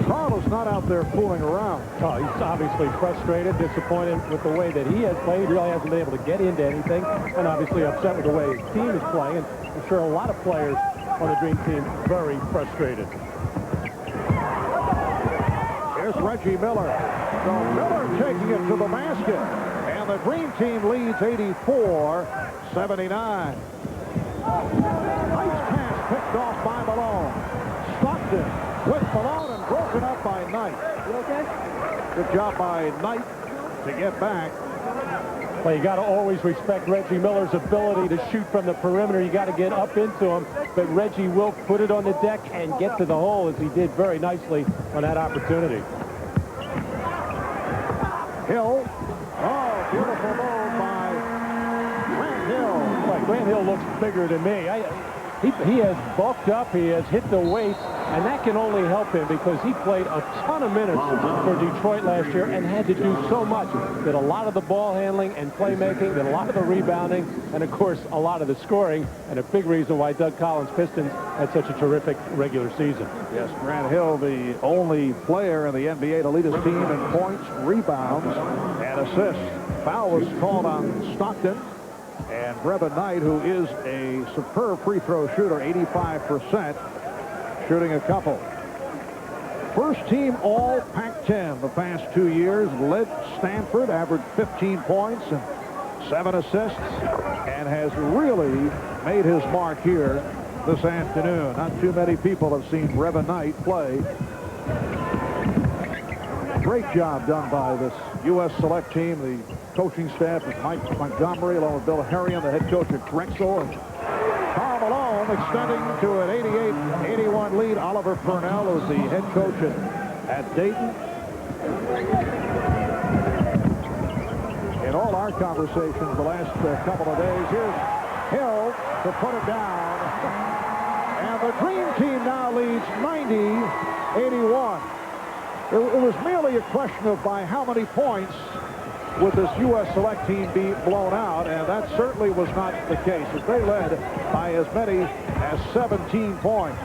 Karl is not out there fooling around. Oh, he's obviously frustrated, disappointed with the way that he has played. He really hasn't been able to get into anything, and obviously upset with the way his team is playing. And I'm sure a lot of players on the Dream Team very frustrated. Here's Reggie Miller. So Miller taking it to the basket, and the Dream Team leads 84-79. Nice pass picked off by Malone. Stockton with Malone and broken up by Knight. You okay? Good job by Knight to get back. Well, you got to always respect Reggie Miller's ability to shoot from the perimeter. You got to get up into him, but Reggie will put it on the deck and get to the hole, as he did very nicely on that opportunity. Hill. Oh, beautiful move by Grant Hill. Well, Grant Hill looks bigger than me. He has bulked up, he has hit the weights, and that can only help him because he played a ton of minutes for Detroit last year and had to do so much. Did a lot of the ball handling and playmaking, did a lot of the rebounding, and of course a lot of the scoring, and a big reason why Doug Collins' Pistons had such a terrific regular season. Yes, Grant Hill, the only player in the NBA to lead his team in points, rebounds, and assists. Foul was called on Stockton. And Brevin Knight, who is a superb free throw shooter, 85%, shooting a couple. First team all Pac-10 the past 2 years, led Stanford, averaged 15 points and 7 assists, and has really made his mark here this afternoon. Not too many people have seen Brevin Knight play. Great job done by this U.S. Select team. The coaching staff is Mike Montgomery, along with Bill Harrion, the head coach at Drexel, and Karl Malone extending to an 88-81 lead. Oliver Purnell, who's the head coach at Dayton. In all our conversations the last couple of days, here's Hill to put it down. And the Dream Team now leads 90-81. It was merely a question of by how many points would this U.S. Select team be blown out, and that certainly was not the case, as they led by as many as 17 points.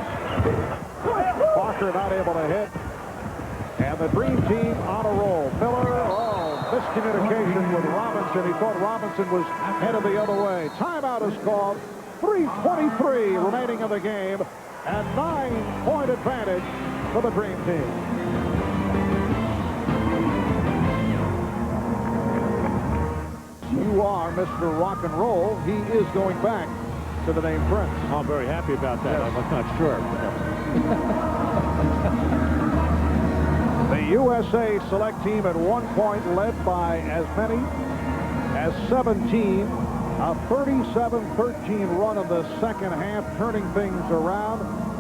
Parker not able to hit, and the Dream Team on a roll. Miller, miscommunication with Robinson. He thought Robinson was headed the other way. Timeout is called. 3:23 remaining in the game, and 9-point advantage for the Dream Team. You are Mr. Rock and Roll. He is going back to the name Prince. I'm very happy about that. Yes. I'm not sure. The USA Select team at 1 point led by as many as 17. A 37-13 run in the second half, turning things around.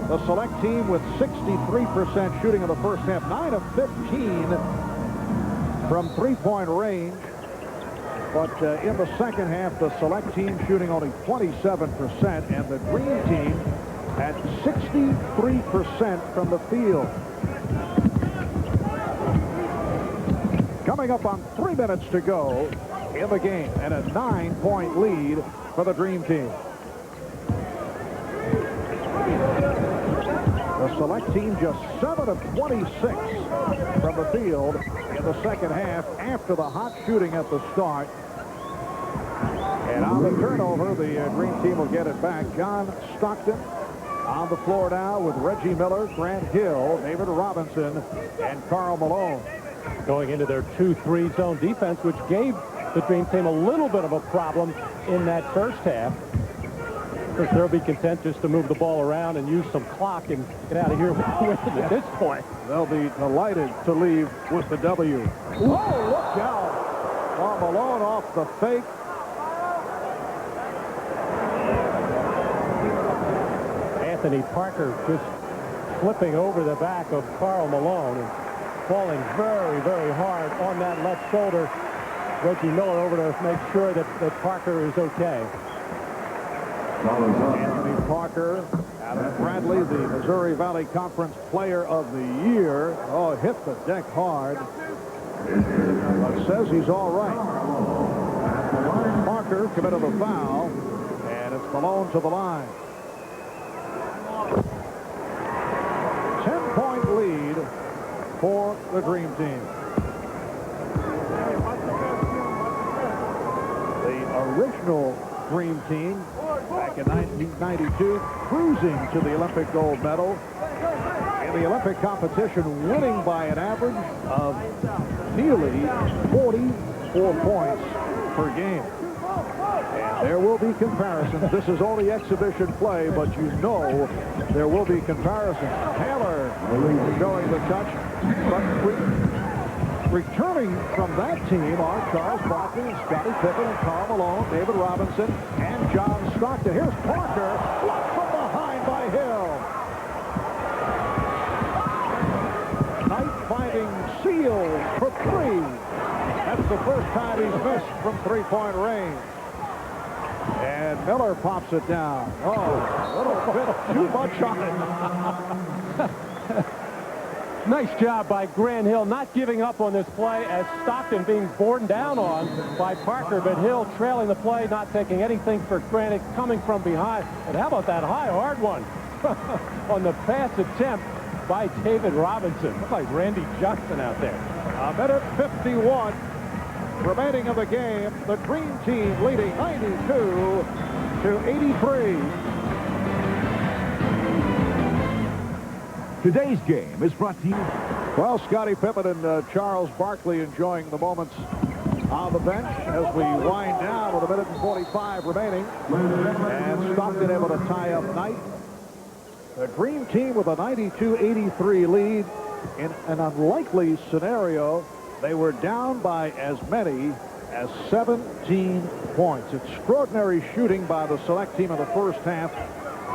The Select team with 63% shooting in the first half. 9 of 15 from three-point range. But in the second half, the select team shooting only 27%, and the green team at 63% from the field. Coming up on 3 minutes to go in the game, and a 9-point lead for the dream team. The select team just 7 of 26 from the field in the second half after the hot shooting at the start. And on the turnover, the green team will get it back. John Stockton on the floor now with Reggie Miller, Grant Hill, David Robinson, and Karl Malone. Going into their 2-3 zone defense, which gave the dream team a little bit of a problem in that first half. Of course, they'll be content just to move the ball around and use some clock and get out of here with it at this point. They'll be delighted to leave with the W. Ooh, look out. Karl Malone off the fake. Anthony Parker just flipping over the back of Karl Malone and falling very, very hard on that left shoulder. Reggie Miller over to make sure that Parker is okay. Anthony Parker out of Bradley, the Missouri Valley Conference Player of the Year. Oh, hit the deck hard. But says he's all right. Parker committed a foul, and it's Malone to the line. 10-point lead for the dream team. The original dream team back in 1992, cruising to the Olympic gold medal. In the Olympic competition, winning by an average of nearly 44 points per game. And there will be comparisons. This is only exhibition play, but you know there will be comparisons. Taylor showing the touch, but returning from that team are Charles Barkley and Scottie Pippen and Karl Malone, David Robinson, and John Stockton. Here's Parker, blocked from behind by Hill. Knight finding Seals for three. That's the first time he's missed from three-point range. And Miller pops it down. Oh, a little bit too much on it. Nice job by Grant Hill not giving up on this play as Stockton being borne down on by Parker, but Hill trailing the play, not taking anything for granted, coming from behind. And how about that high, hard one on the pass attempt by David Robinson? Looks like Randy Johnson out there. A minute 51 remaining of the game. The green team leading 92-83. Today's game is brought to you. Well, Scottie Pippen and Charles Barkley enjoying the moments on the bench as we wind down with a minute and 45 remaining. And Stockton able to tie up Knight. The dream team with a 92-83 lead. In an unlikely scenario, they were down by as many as 17 points. Extraordinary shooting by the select team in the first half,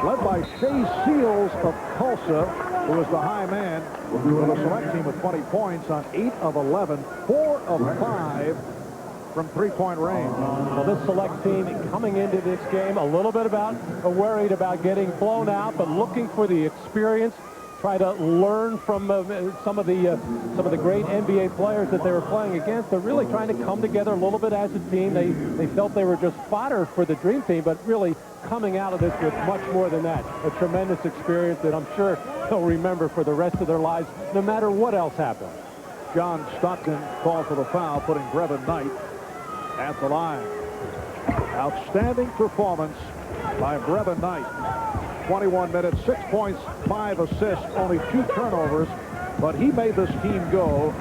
led by Shea Seals of Tulsa, who was the high man for the select team with 20 points on 8 of 11, 4 of 5 from three-point range. Well, this select team coming into this game a little bit worried about getting blown out, but looking for the experience, try to learn from some of the great NBA players that they were playing against. They're really trying to come together a little bit as a team. They felt they were just fodder for the dream team, but really coming out of this with much more than that. A tremendous experience that I'm sure they'll remember for the rest of their lives, no matter what else happens. John Stockton called for the foul, putting Brevin Knight at the line. Outstanding performance by Brevin Knight. 21 minutes, 6 points, 5 assists, only 2 turnovers, but he made this team go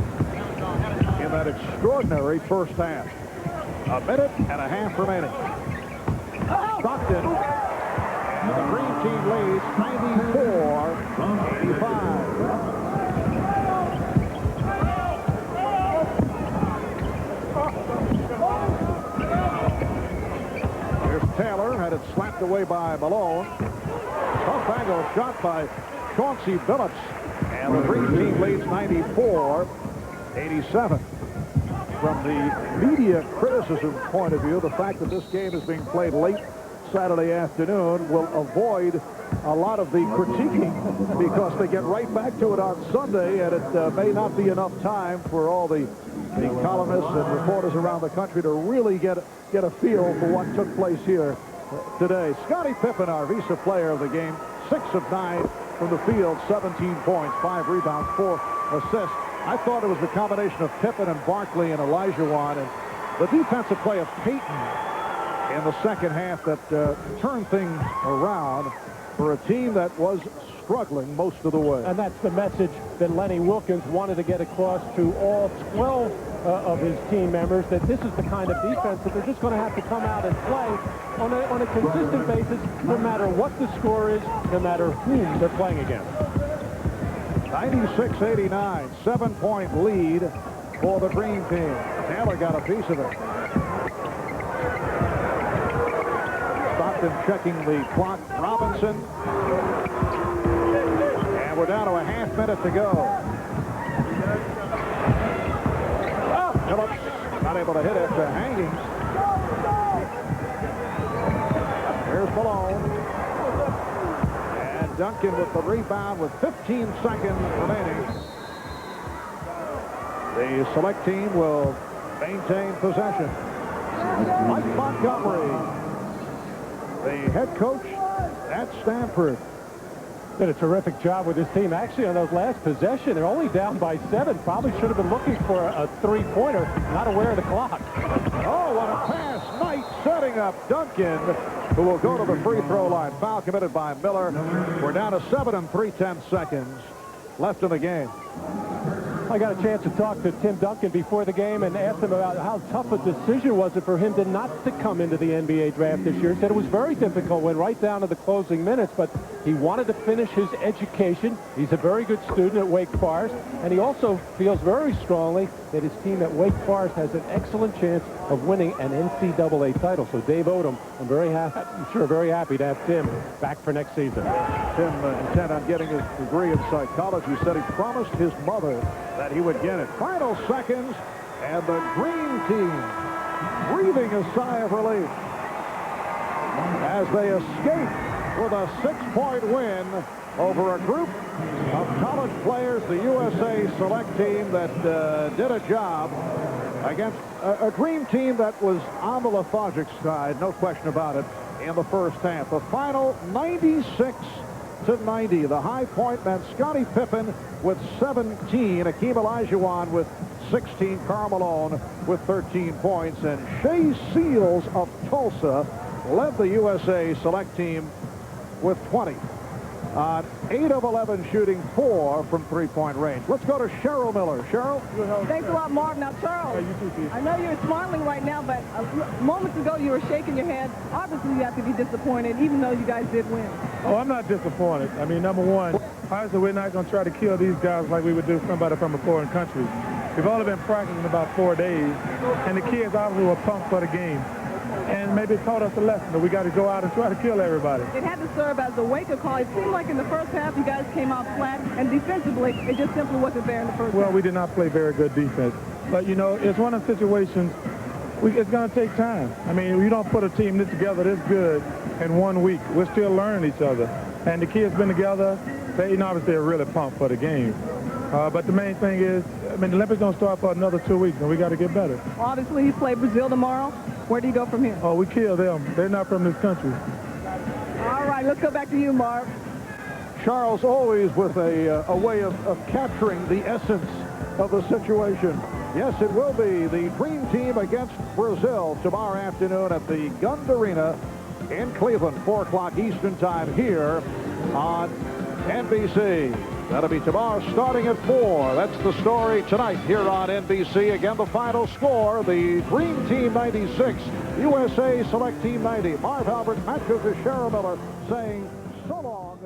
in that extraordinary first half. A minute and a half remaining. Stockton, and the green team leads 94-85. Here's Taylor, had it slapped away by Malone. Tough angle shot by Chauncey Billups, and the green team leads 94-87. from the media criticism point of view, the fact that this game is being played late Saturday afternoon will avoid a lot of the critiquing because they get right back to it on Sunday, and it may not be enough time for all the columnists and reporters around the country to really get a feel for what took place here today. Scottie Pippen, our Visa player of the game, 6 of 9 from the field, 17 points, 5 rebounds, 4 assists. I thought it was the combination of Pippen and Barkley and Olajuwon and the defensive play of Payton in the second half that turned things around for a team that was struggling most of the way. And that's the message that Lenny Wilkins wanted to get across to all 12 of his team members, that this is the kind of defense that they're just going to have to come out and play on a consistent basis, no matter what the score is, no matter whom they're playing against. 96-89, 7-point lead for the Dream Team. Taylor got a piece of it. Stockton checking the clock. Robinson. And we're down to a half minute to go. Phillips not able to hit it to Hangings. Here's Malone. And Duncan with the rebound with 15 seconds remaining. The select team will maintain possession. Mike Montgomery, the head coach at Stanford. Did a terrific job with his team. Actually, on those last possession, they're only down by 7. Probably should have been looking for a three-pointer, not aware of the clock. Oh, what a pass. Knight setting up Duncan, who will go to the free throw line. Foul committed by Miller. We're down to 7 and 3/10 seconds left in the game. I got a chance to talk to Tim Duncan before the game and asked him about how tough a decision was it for him to not to come into the NBA draft this year. He said it was very difficult, went right down to the closing minutes, but he wanted to finish his education. He's a very good student at Wake Forest, and he also feels very strongly that his team at Wake Forest has an excellent chance of winning an NCAA title. So Dave Odom, I'm very happy to have Tim back for next season. Tim intent on getting his degree in psychology, said he promised his mother that he would get it. Final seconds, and the Green Team breathing a sigh of relief as they escape with a 6-point win over a group of college players, the USA Select Team that did a job against a Dream Team that was on the lethargic side, no question about it, in the first half. The final 96-90. The high point meant Scottie Pippen with 17, Akeem Olajuwon with 16, Karl Malone with 13 points, and Shea Seals of Tulsa led the USA Select Team with 20. 8 of 11 shooting, 4 from three-point range. Let's go to Cheryl Miller. Cheryl? Thanks a lot, Mark. Now, Charles, I know you're smiling right now, but moments ago you were shaking your head. Obviously, you have to be disappointed, even though you guys did win. Oh, I'm not disappointed. I mean, number one, obviously we're not going to try to kill these guys like we would do somebody from a foreign country. We've only been practicing about 4 days, and the kids obviously were pumped for the game. And maybe it taught us a lesson that we got to go out and try to kill everybody. It had to serve as a wake-up call. It seemed like in the first half you guys came out flat, and defensively it just simply wasn't there in the first half. Well, we did not play very good defense. But, you know, it's one of the situations, it's going to take time. I mean, you don't put a team this together this good in 1 week. We're still learning each other. And the kids been together. They obviously are really pumped for the game. But the main thing is, I mean, the Olympics don't start for another 2 weeks, and we got to get better. Obviously, you play Brazil tomorrow. Where do you go from here? Oh, we kill them. They're not from this country. All right, let's go back to you, Mark. Charles always with a way of capturing the essence of the situation. Yes, it will be the Dream Team against Brazil tomorrow afternoon at the Gund Arena in Cleveland, 4 o'clock Eastern Time here on NBC. That'll be tomorrow starting at 4. That's the story tonight here on NBC. Again, the final score, the Dream Team 96, USA Select Team 90. Marv Albert, Matt Kuka, Cheryl Miller saying so long.